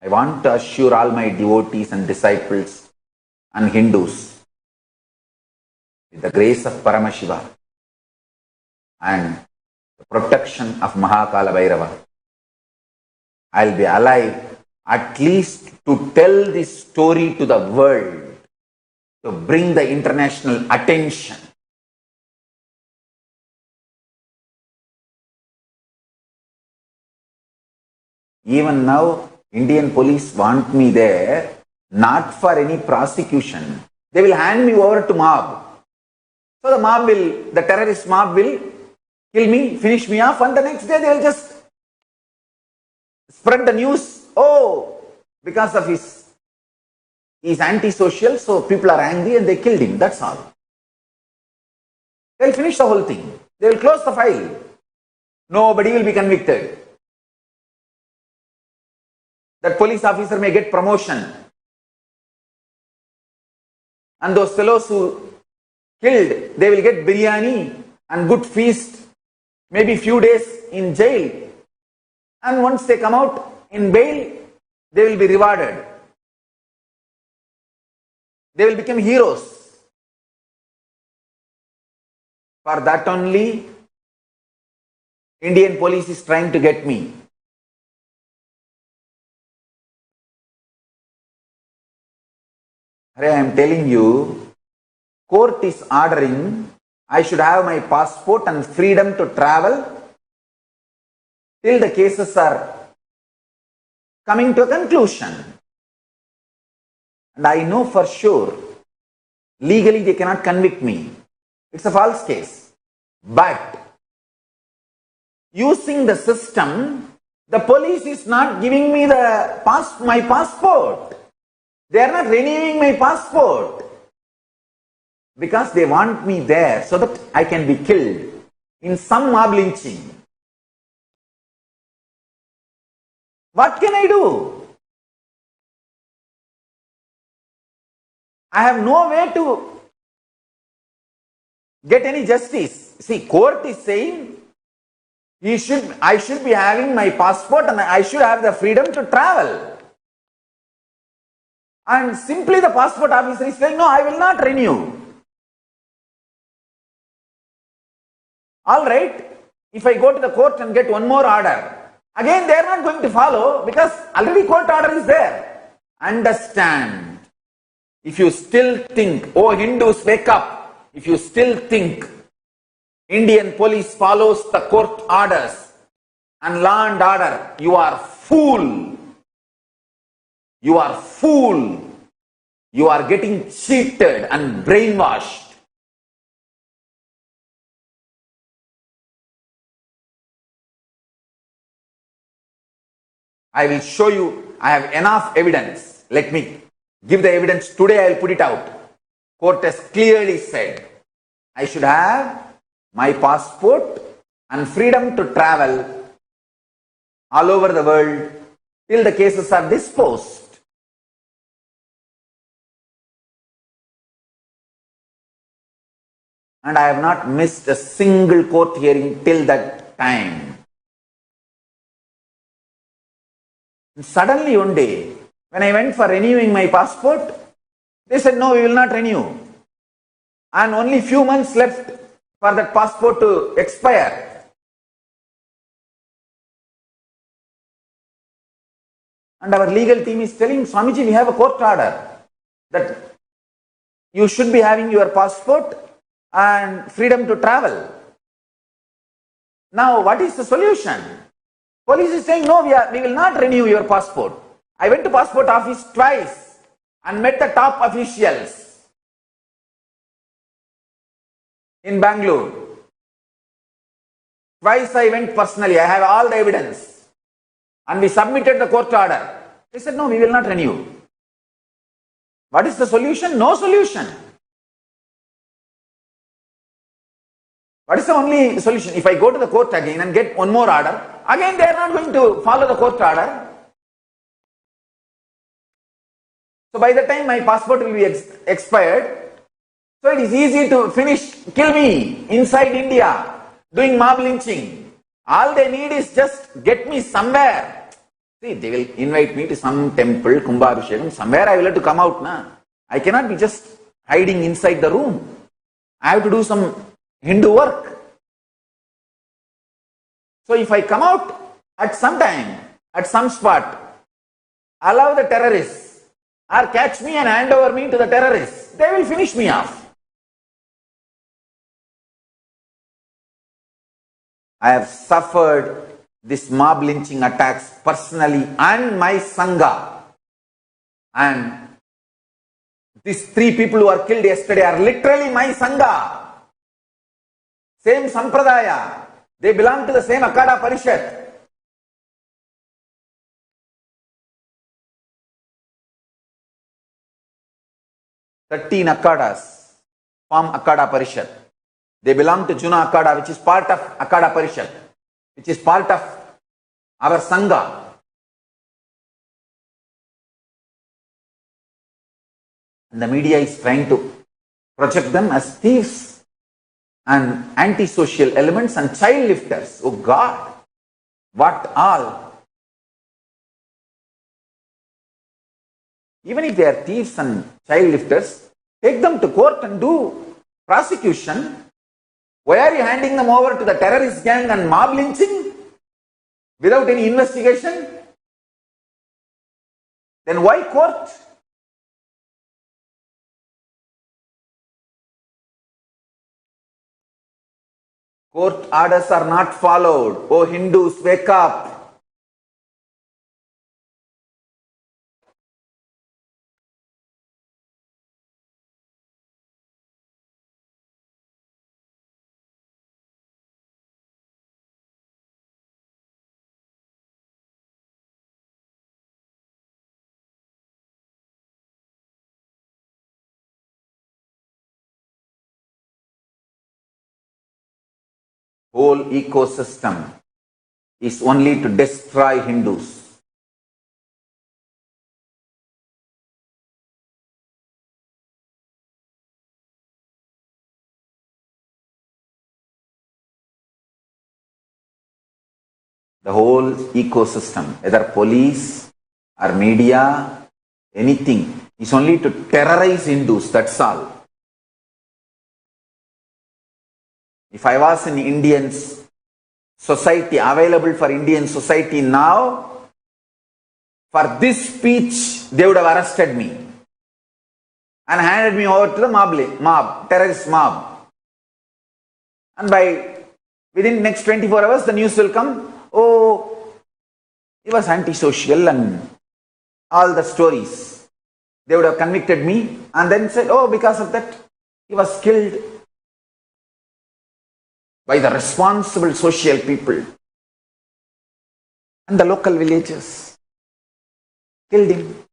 I want to assure all my devotees and disciples and Hindus, with the grace of Paramashiva and the protection of Mahakala Bhairava, I'll be alive at least to tell this story to the world, to bring the international attention. Even now, Indian police want me there, not for any prosecution. They will hand me over to mob. So the terrorist mob will kill me, finish me off, and the next day they will just spread the news. Oh, because of he's antisocial, so people are angry and they killed him. That's all. They'll finish the whole thing. They will close the file. Nobody will be convicted. That police officer may get promotion. And those fellows who killed, they will get biryani and good feast, maybe few days in jail. And once they come out in bail, they will be rewarded. They will become heroes. For that only, Indian police is trying to get me. I am telling you, court is ordering I should have my passport and freedom to travel till the cases are coming to a conclusion. And I know for sure, legally they cannot convict me. It's a false case. But using the system, the police is not giving me my passport. They are not renewing my passport because they want me there so that I can be killed in some mob lynching. What can I do? I have no way to get any justice. See, court is saying I should be having my passport and I should have the freedom to travel. And simply the passport officer is saying, no, I will not renew. All right, if I go to the court and get one more order, again they are not going to follow because already court order is there. Understand, if you still think, oh Hindus, wake up, if you still think Indian police follows the court orders and law and order, you are fool. You are fool. You are getting cheated and brainwashed. I will show you, I have enough evidence. Let me give the evidence today, I will put it out. Court has clearly said I should have my passport and freedom to travel all over the world till the cases are disposed. And I have not missed a single court hearing till that time. And suddenly one day, when I went for renewing my passport, they said, no, we will not renew. And only few months left for that passport to expire. And our legal team is telling, Swamiji, we have a court order that you should be having your passport and freedom to travel. Now, what is the solution? Police is saying, no, we will not renew your passport. I went to passport office twice and met the top officials in Bangalore. Twice I went personally. I have all the evidence. And we submitted the court order. They said, no, we will not renew. What is the solution? No solution. What is the only solution? If I go to the court again and get one more order, again they are not going to follow the court order. So by the time my passport will be expired, so it is easy to kill me inside India, doing mob lynching. All they need is just get me somewhere. See, they will invite me to some temple, Kumbhabhishekam, somewhere I will have to come out. I cannot be just hiding inside the room. I have to do some Hindu work. So if I come out at some time, at some spot, allow the terrorists or catch me and hand over me to the terrorists, they will finish me off. I have suffered this mob lynching attacks personally and my Sangha. And these 3 people who are killed yesterday are literally my Sangha. Same Sampradaya. They belong to the same Akada Parishad. "13 Akadas form Akada Parishad. They belong to Juna Akada, which is part of Akada Parishad, which is part of our Sangha. And the media is trying to project them as thieves and antisocial elements and child lifters. Oh God, what all? Even if they are thieves and child lifters, take them to court and do prosecution. Why are you handing them over to the terrorist gang and mob lynching without any investigation? Then why court? Court orders are not followed. Oh Hindus, wake up. Whole ecosystem is only to destroy Hindus. The whole ecosystem, whether police or media, anything, is only to terrorize Hindus, that's all. If I was in Indian society, available for Indian society now, for this speech, they would have arrested me and handed me over to the terrorist mob. And within next 24 hours, the news will come, oh, he was antisocial and all the stories. They would have convicted me and then said, oh, because of that, he was killed by the responsible social people and the local villagers. Killed him.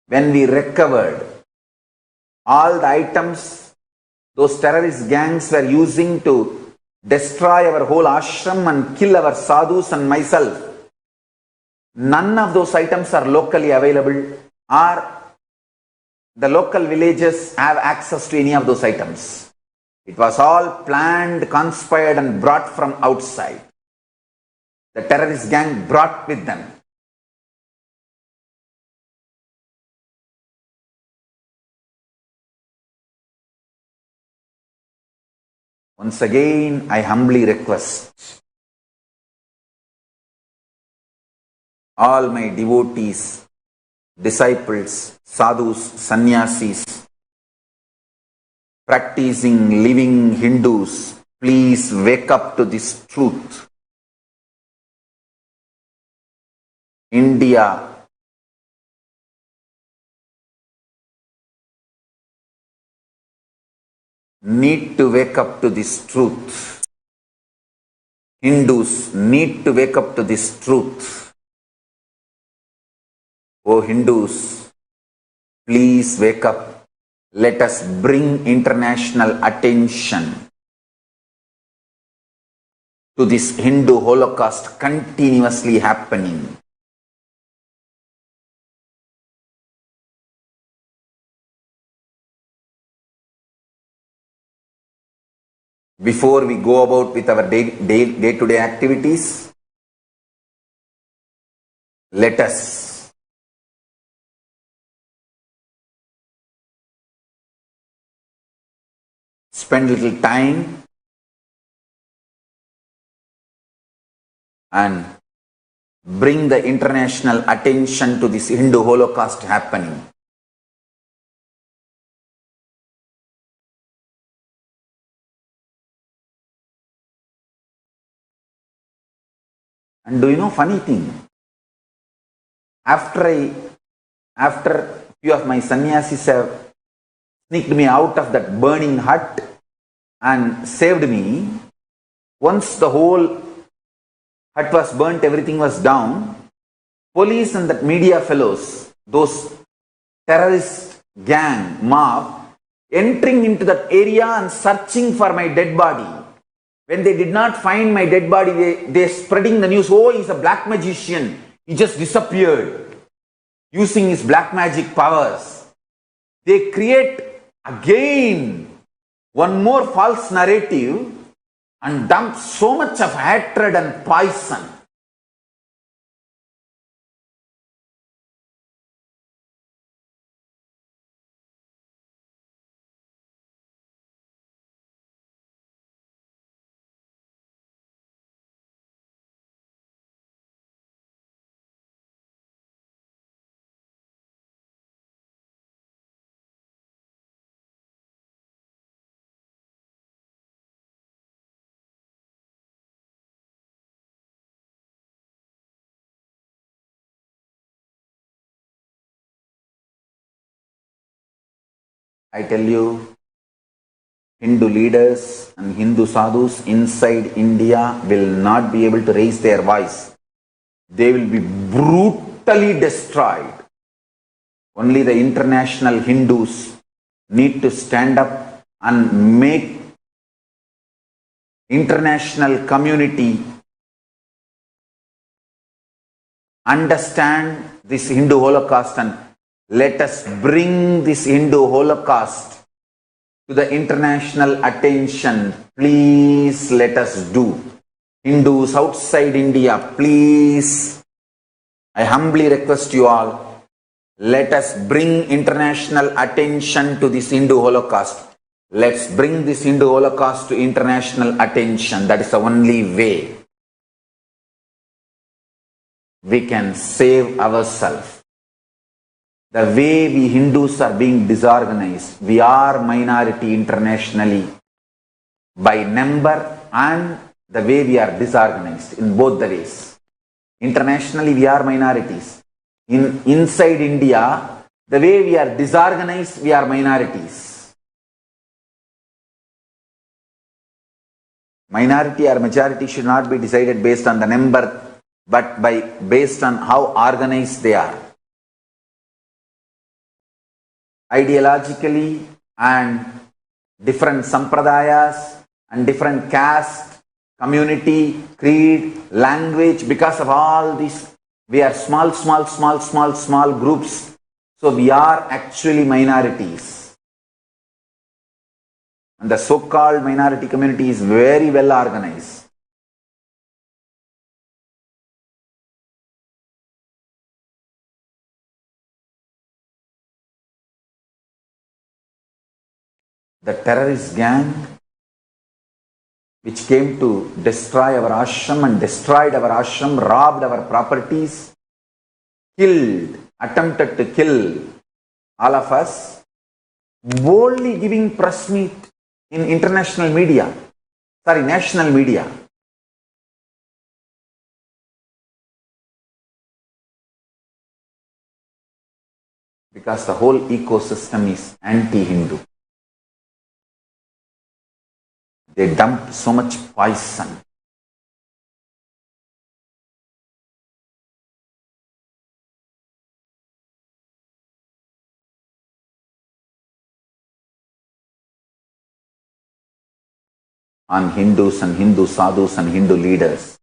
when we recovered all the items those terrorist gangs were using to destroy our whole ashram and kill our sadhus and myself, none of those items are locally available, or the local villages have access to any of those items. It was all planned, conspired, and brought from outside. The terrorist gang brought with them. Once again, I humbly request all my devotees, disciples, sadhus, sannyasis, practicing, living Hindus, please wake up to this truth. India need to wake up to this truth. Hindus need to wake up to this truth. Oh Hindus, please wake up. Let us bring international attention to this Hindu Holocaust continuously happening. Before we go about with our day-to-day activities, let us spend little time and bring the international attention to this Hindu Holocaust happening. And do you know funny thing? After few of my sannyasis have sneaked me out of that burning hut and saved me, once the whole hut was burnt, everything was down, police and that media fellows, those terrorist gang, mob, entering into that area and searching for my dead body. When they did not find my dead body, they spreading the news, oh, he's a black magician. He just disappeared using his black magic powers. They create again one more false narrative and dump so much of hatred and poison. I tell you, Hindu leaders and Hindu sadhus inside India will not be able to raise their voice. They will be brutally destroyed. Only the international Hindus need to stand up and make international community understand this Hindu Holocaust, and let us bring this Hindu Holocaust to the international attention. Please let us do. Hindus outside India, please, I humbly request you all, let us bring international attention to this Hindu Holocaust. Let's bring this Hindu Holocaust to international attention. That is the only way we can save ourselves. The way we Hindus are being disorganized, we are minority internationally by number, and the way we are disorganized in both the ways. Internationally, we are minorities. Inside India, the way we are disorganized, we are minorities. Minority or majority should not be decided based on the number, but based on how organized they are. ideologically, and different sampradayas and different caste, community, creed, language. Because of all this, we are small groups. So we are actually minorities. And the so-called minority community is very well organized. The terrorist gang which came to destroy our ashram and destroyed our ashram, robbed our properties, killed, attempted to kill all of us, boldly giving press meet in national media. Because the whole ecosystem is anti-Hindu. They dump so much poison. On Hindus and Hindu sadhus and Hindu leaders.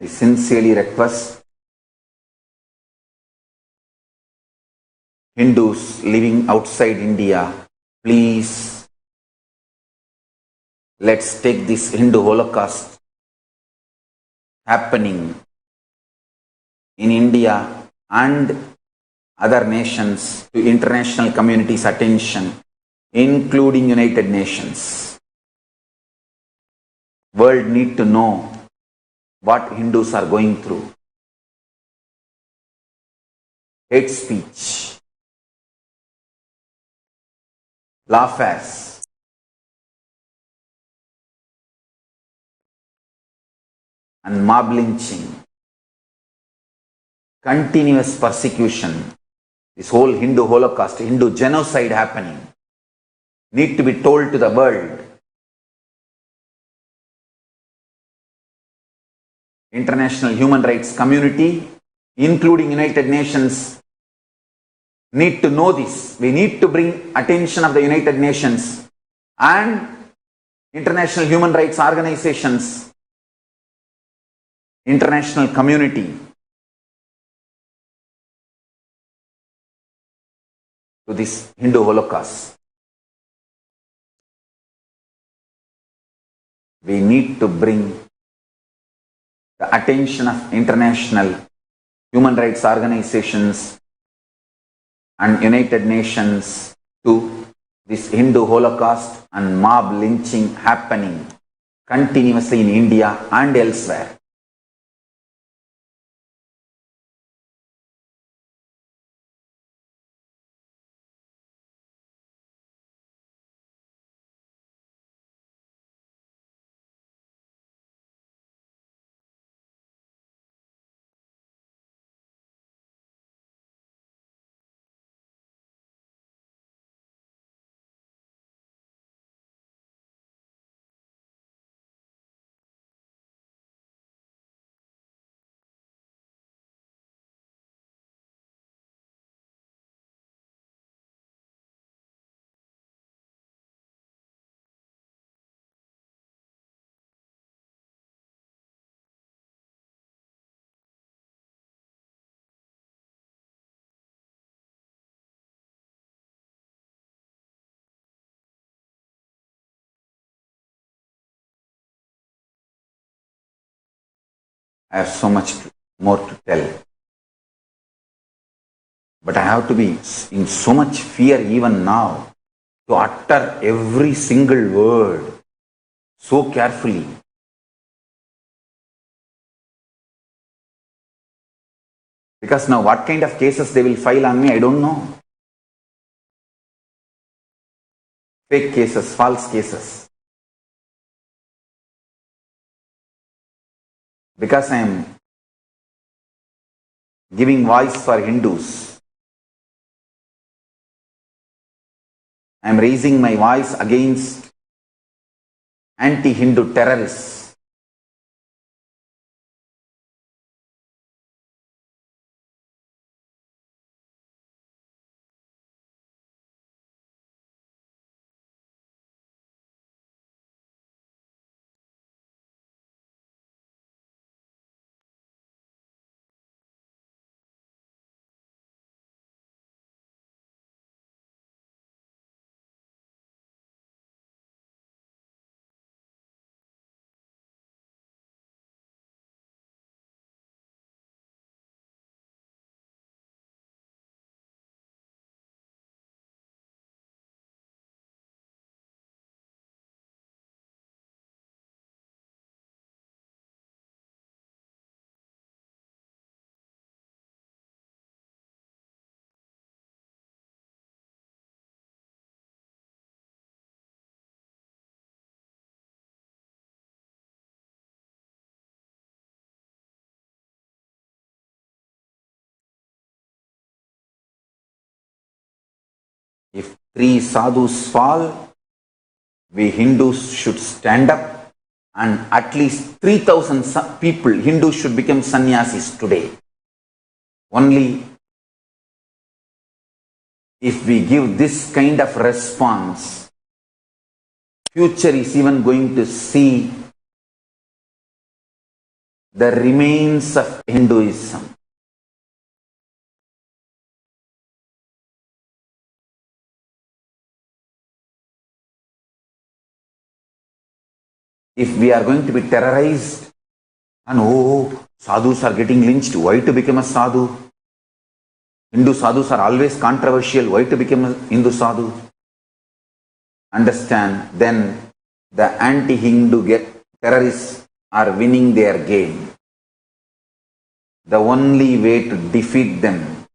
I sincerely request Hindus living outside India, please, let's take this Hindu Holocaust happening in India and other nations to international community's attention, including United Nations. World need to know what Hindus are going through. Hate speech, lawfare, and mob lynching, continuous persecution, this whole Hindu Holocaust, Hindu genocide happening, need to be told to the world. International human rights community, including United Nations, need to know this. We need to bring attention of the United Nations and international human rights organizations, international community to this Hindu Holocaust. We need to bring the attention of international human rights organizations and United Nations to this Hindu Holocaust and mob lynching happening continuously in India and elsewhere. I have so much more to tell. But I have to be in so much fear even now to utter every single word so carefully. Because now what kind of cases they will file on me, I don't know. Fake cases, false cases. Because I am giving voice for Hindus. I am raising my voice against anti-Hindu terrorists. If 3 sadhus fall, we Hindus should stand up and at least 3,000 people, Hindus should become sannyasis today. Only if we give this kind of response, future is even going to see the remains of Hinduism. If we are going to be terrorized and sadhus are getting lynched, why to become a sadhu? Hindu sadhus are always controversial, why to become a Hindu sadhu? Understand, then the anti-Hindu terrorists are winning their game. The only way to defeat them,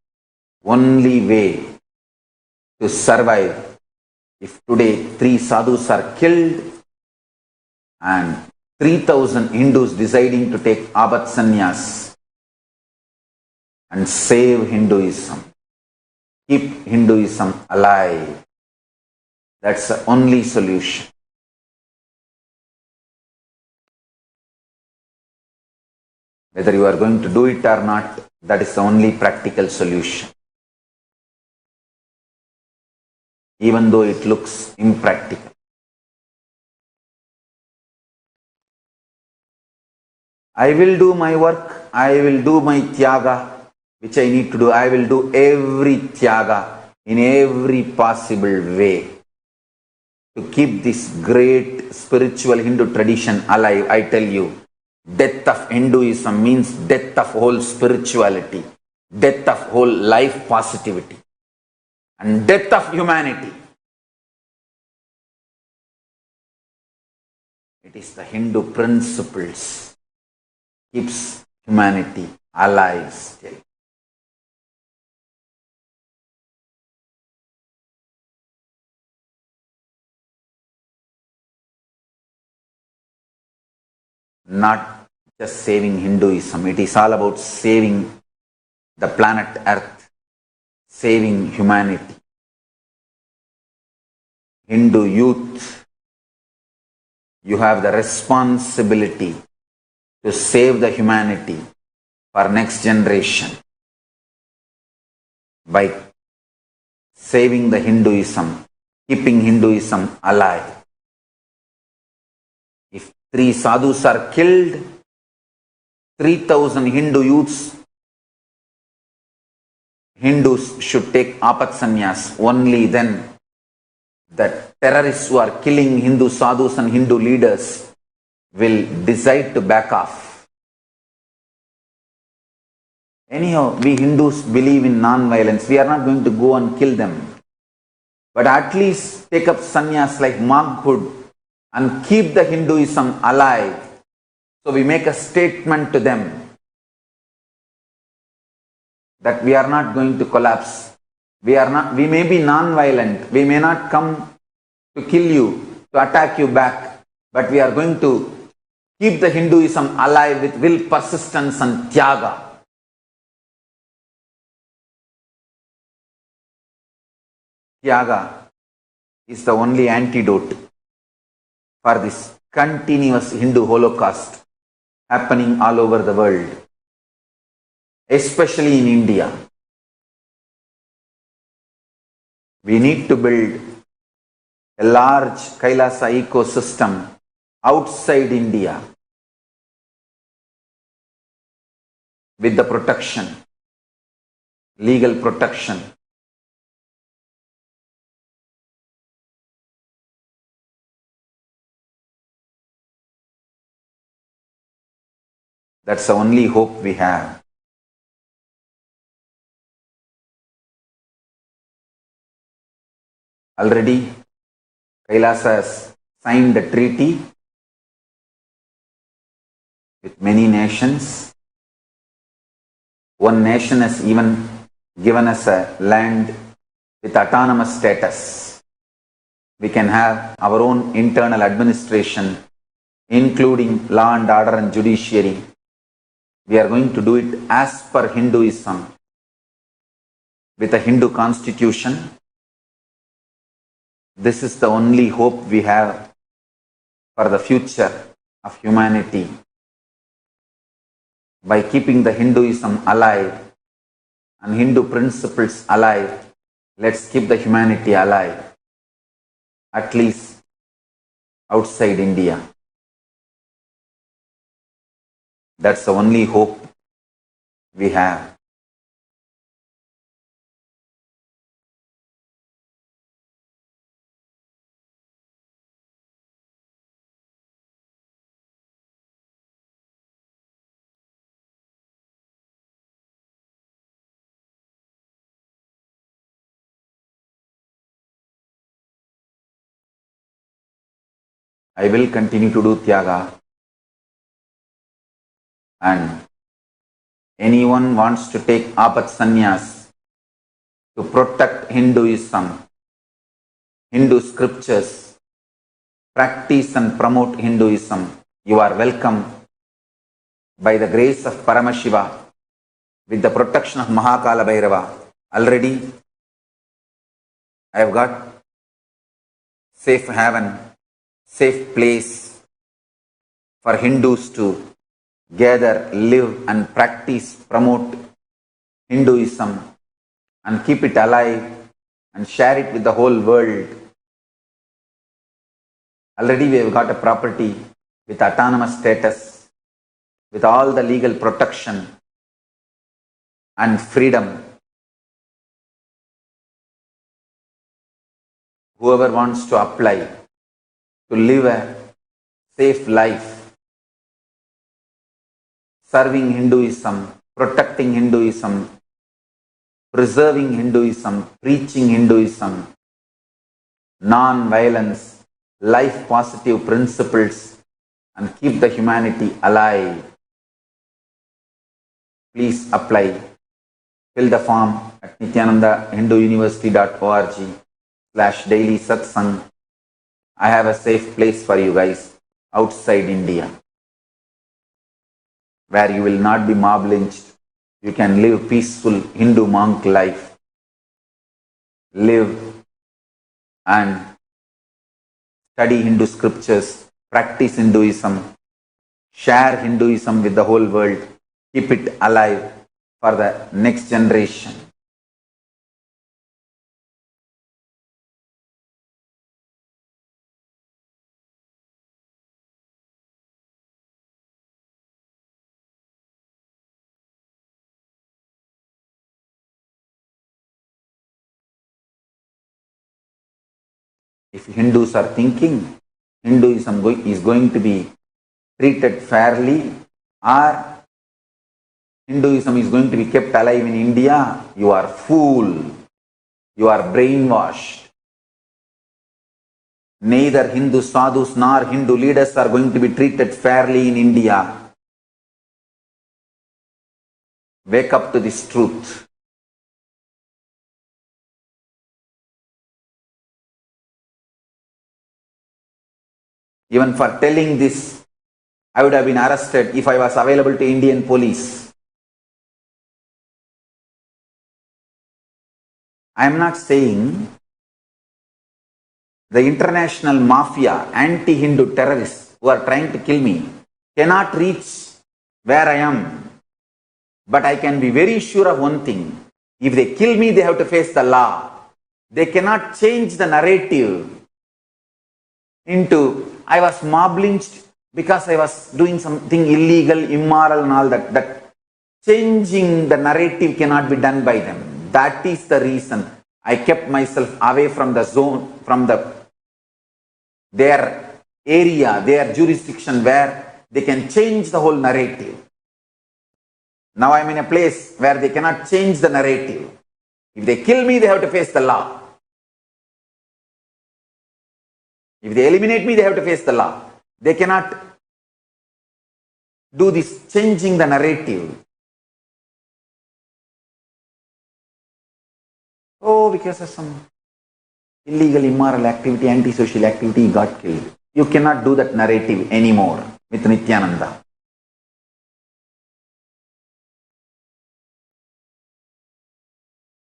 only way to survive, if today 3 sadhus are killed and 3,000 Hindus deciding to take Abhat Sannyas and save Hinduism, keep Hinduism alive. That's the only solution. Whether you are going to do it or not, that is the only practical solution. Even though it looks impractical. I will do my work, I will do my tyaga, which I need to do. I will do every tyaga in every possible way to keep this great spiritual Hindu tradition alive. I tell you, death of Hinduism means death of whole spirituality, death of whole life positivity, and death of humanity. It is the Hindu principles keeps humanity alive still. Not just saving Hinduism, it is all about saving the planet Earth, saving humanity. Hindu youth, you have the responsibility to save the humanity for next generation by saving the Hinduism, keeping Hinduism alive. If 3 sadhus are killed, 3,000 Hindu youths, Hindus should take Apat Sannyas. Only then the terrorists who are killing Hindu sadhus and Hindu leaders will decide to back off. Anyhow, we Hindus believe in non-violence. We are not going to go and kill them. But at least take up sannyas like monkhood and keep the Hinduism alive. So we make a statement to them. that we are not going to collapse. We may be non-violent. We may not come to kill you, to attack you back, but we are going to keep the Hinduism alive with will, persistence and tyaga. Tyaga is the only antidote for this continuous Hindu holocaust happening all over the world, especially in India. We need to build a large Kailasa ecosystem outside India with the protection, legal protection. That's the only hope we have. Already, Kailasa has signed a treaty with many nations. One nation has even given us a land with autonomous status. We can have our own internal administration, including law and order and judiciary. We are going to do it as per Hinduism, with a Hindu constitution. This is the only hope we have for the future of humanity. By keeping the Hinduism alive and Hindu principles alive, let's keep the humanity alive, at least outside India. That's the only hope we have. I will continue to do Tyaga, and anyone wants to take Apat Sannyas to protect Hinduism, Hindu scriptures, practice and promote Hinduism, you are welcome by the grace of Paramashiva, with the protection of Mahakala Bhairava. Already I have got safe haven, safe place for Hindus to gather, live and practice, promote Hinduism and keep it alive and share it with the whole world. Already we have got a property with autonomous status, with all the legal protection and freedom. Whoever wants to apply to live a safe life, serving Hinduism, protecting Hinduism, preserving Hinduism, preaching Hinduism, non-violence, life positive principles, and keep the humanity alive. Please apply. Fill the form at nityanandahinduuniversity.org/daily satsang. I have a safe place for you guys outside India, where you will not be mob lynched. You can live peaceful Hindu monk life. Live and study Hindu scriptures, practice Hinduism, share Hinduism with the whole world, keep it alive for the next generation. If Hindus are thinking Hinduism is going to be treated fairly, or Hinduism is going to be kept alive in India, you are fool. You are brainwashed. Neither Hindu sadhus nor Hindu leaders are going to be treated fairly in India. Wake up to this truth. Even for telling this, I would have been arrested if I was available to Indian police. I am not saying the international mafia, anti-Hindu terrorists who are trying to kill me cannot reach where I am. But I can be very sure of one thing. If they kill me, they have to face the law. They cannot change the narrative into, I was mob lynched because I was doing something illegal, immoral and all that. That changing the narrative cannot be done by them. That is the reason I kept myself away from the zone, from their area, their jurisdiction where they can change the whole narrative. Now I am in a place where they cannot change the narrative. If they kill me, they have to face the law. If they eliminate me, they have to face the law. They cannot do this changing the narrative. Oh, because of some illegal, immoral activity, antisocial activity, he got killed. You cannot do that narrative anymore with Nityananda.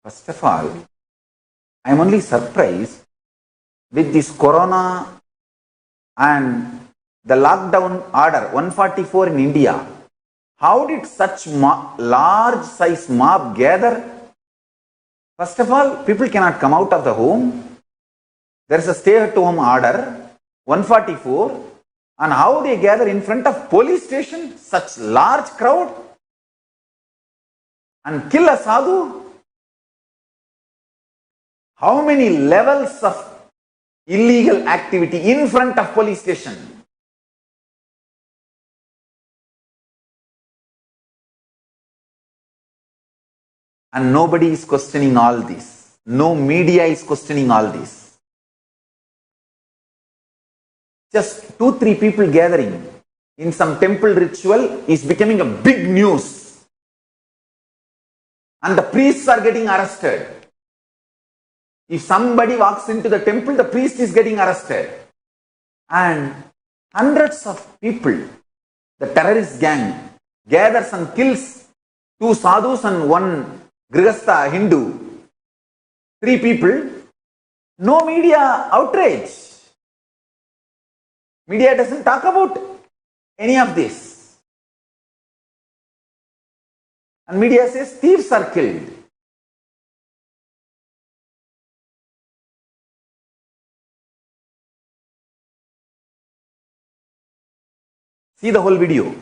First of all, I am only surprised with this corona and the lockdown order 144 in India. How did such large size mob gather? First of all, people cannot come out of the home. There is a stay at home order 144, and how they gather in front of police station, such large crowd, and kill a sadhu? How many levels of illegal activity in front of police station? And nobody is questioning all this. No media is questioning all this. Just 2-3 people gathering in some temple ritual is becoming a big news. And the priests are getting arrested. If somebody walks into the temple, the priest is getting arrested. And hundreds of people, the terrorist gang, gathers and kills 2 sadhus and 1 Grihastha Hindu. 3 people. No media outrage. Media doesn't talk about any of this. And media says thieves are killed. See the whole video.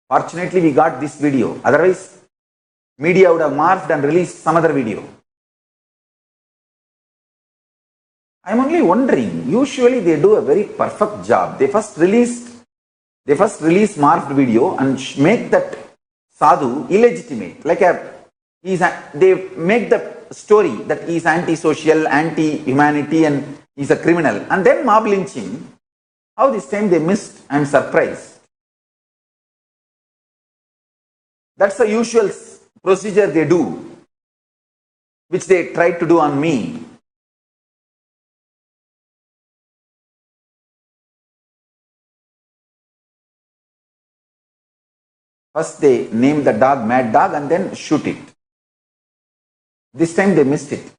Fortunately, we got this video. Otherwise, media would have morphed and released some other video. I am only wondering, usually they do a very perfect job. They first release morphed video and make that sadhu illegitimate. They make the story that he is anti-social, anti-humanity and he is a criminal. And then mob lynching. How this time they missed? I am surprised. That's the usual procedure they do, which they tried to do on me. First they name the dog Mad Dog and then shoot it. This time they missed it.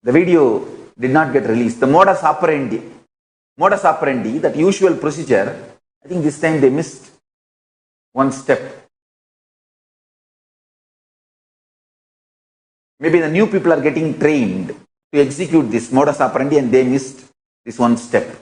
The video did not get released. The modus operandi, that usual procedure, I think this time they missed one step. Maybe the new people are getting trained to execute this modus operandi and they missed this one step.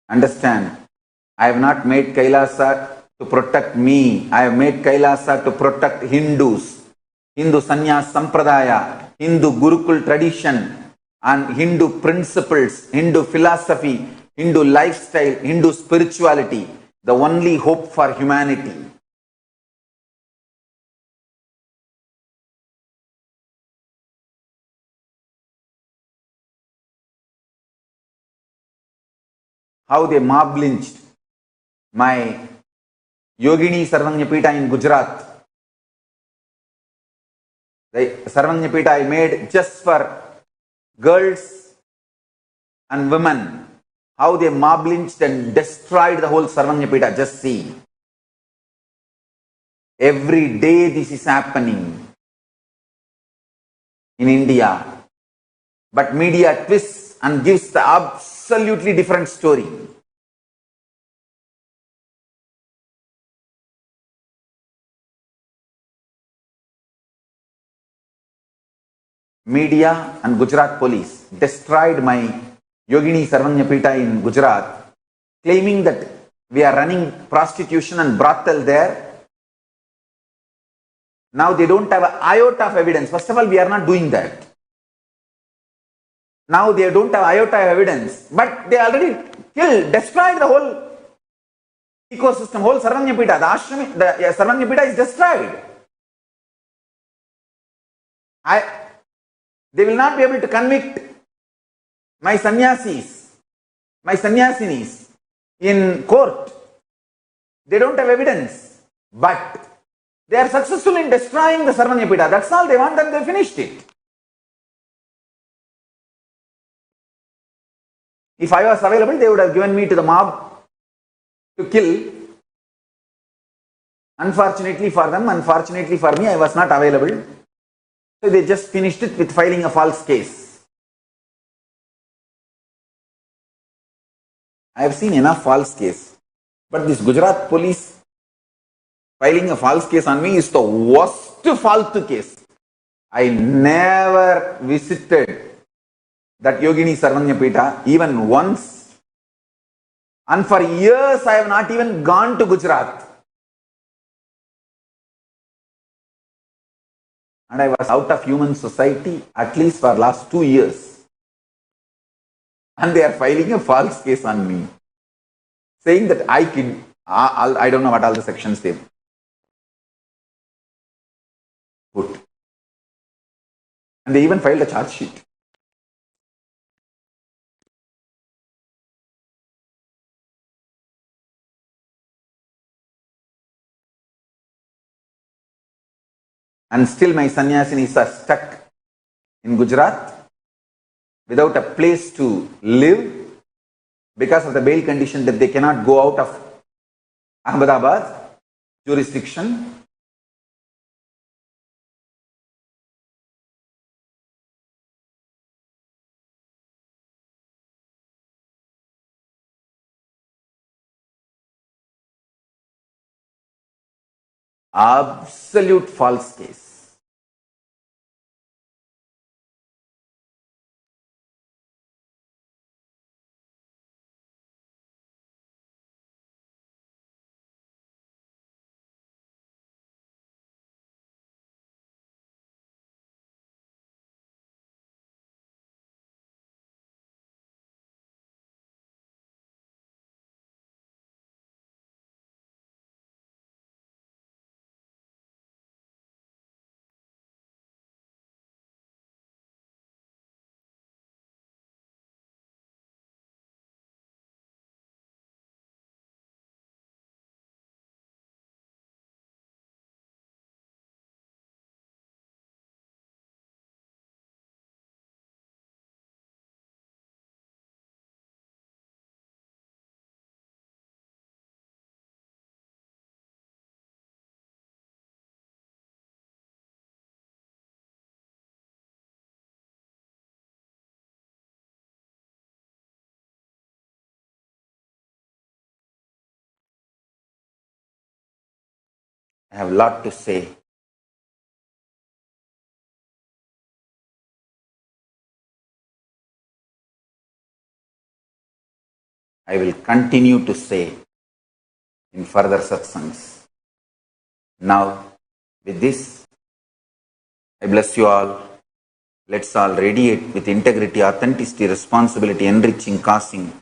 Understand, I have not made Kailasa to protect me. I have made Kailasa to protect Hindus, Hindu Sannyas Sampradaya, Hindu Gurukul tradition and Hindu principles, Hindu philosophy, Hindu lifestyle, Hindu spirituality, the only hope for humanity. How they mob lynched my Yogini Sarvanyapita in Gujarat. The Sarvanyapita I made just for girls and women. How they mob lynched and destroyed the whole Sarvanyapita. Just see. Every day this is happening in India. But media twists and gives the absolutely different story. Media and Gujarat police destroyed my Yogini Sarvanyapita in Gujarat, claiming that we are running prostitution and brothel there. Now they don't have an iota of evidence. First of all, we are not doing that. Now they don't have iota of evidence, but they already killed, destroyed the whole ecosystem, whole Sarvanyapita. The ashram, the Sarvanyapita is destroyed. They will not be able to convict my sannyasis, my sannyasinis in court. They don't have evidence, but they are successful in destroying the Sarvanyapita. That's all they want, and they finished it. If I was available, they would have given me to the mob to kill. Unfortunately for them, unfortunately for me, I was not available. So they just finished it with filing a false case. I have seen enough false case. But this Gujarat police filing a false case on me is the worst false case. I never visited that Yogini Sarvanyapita even once. And for years I have not even gone to Gujarat. And I was out of human society at least for last 2 years. And they are filing a false case on me, saying that I don't know what all the sections they put. And they even filed a charge sheet. And still my sannyasinis are stuck in Gujarat without a place to live because of the bail condition that they cannot go out of Ahmedabad jurisdiction. Absolute false case. I have a lot to say. I will continue to say in further satsangs. Now, with this, I bless you all. Let's all radiate with integrity, authenticity, responsibility, enriching, causing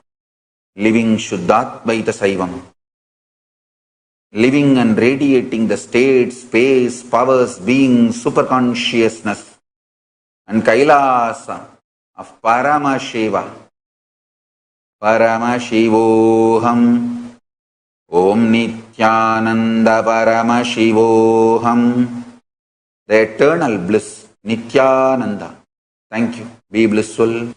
living Shuddhadvaita Saivam, living and radiating the state, space, powers, being, superconsciousness, and Kailasa of Paramasheva. Paramashivoham. Om Nityananda Paramashivoham. The eternal bliss, Nityananda. Thank you. Be blissful.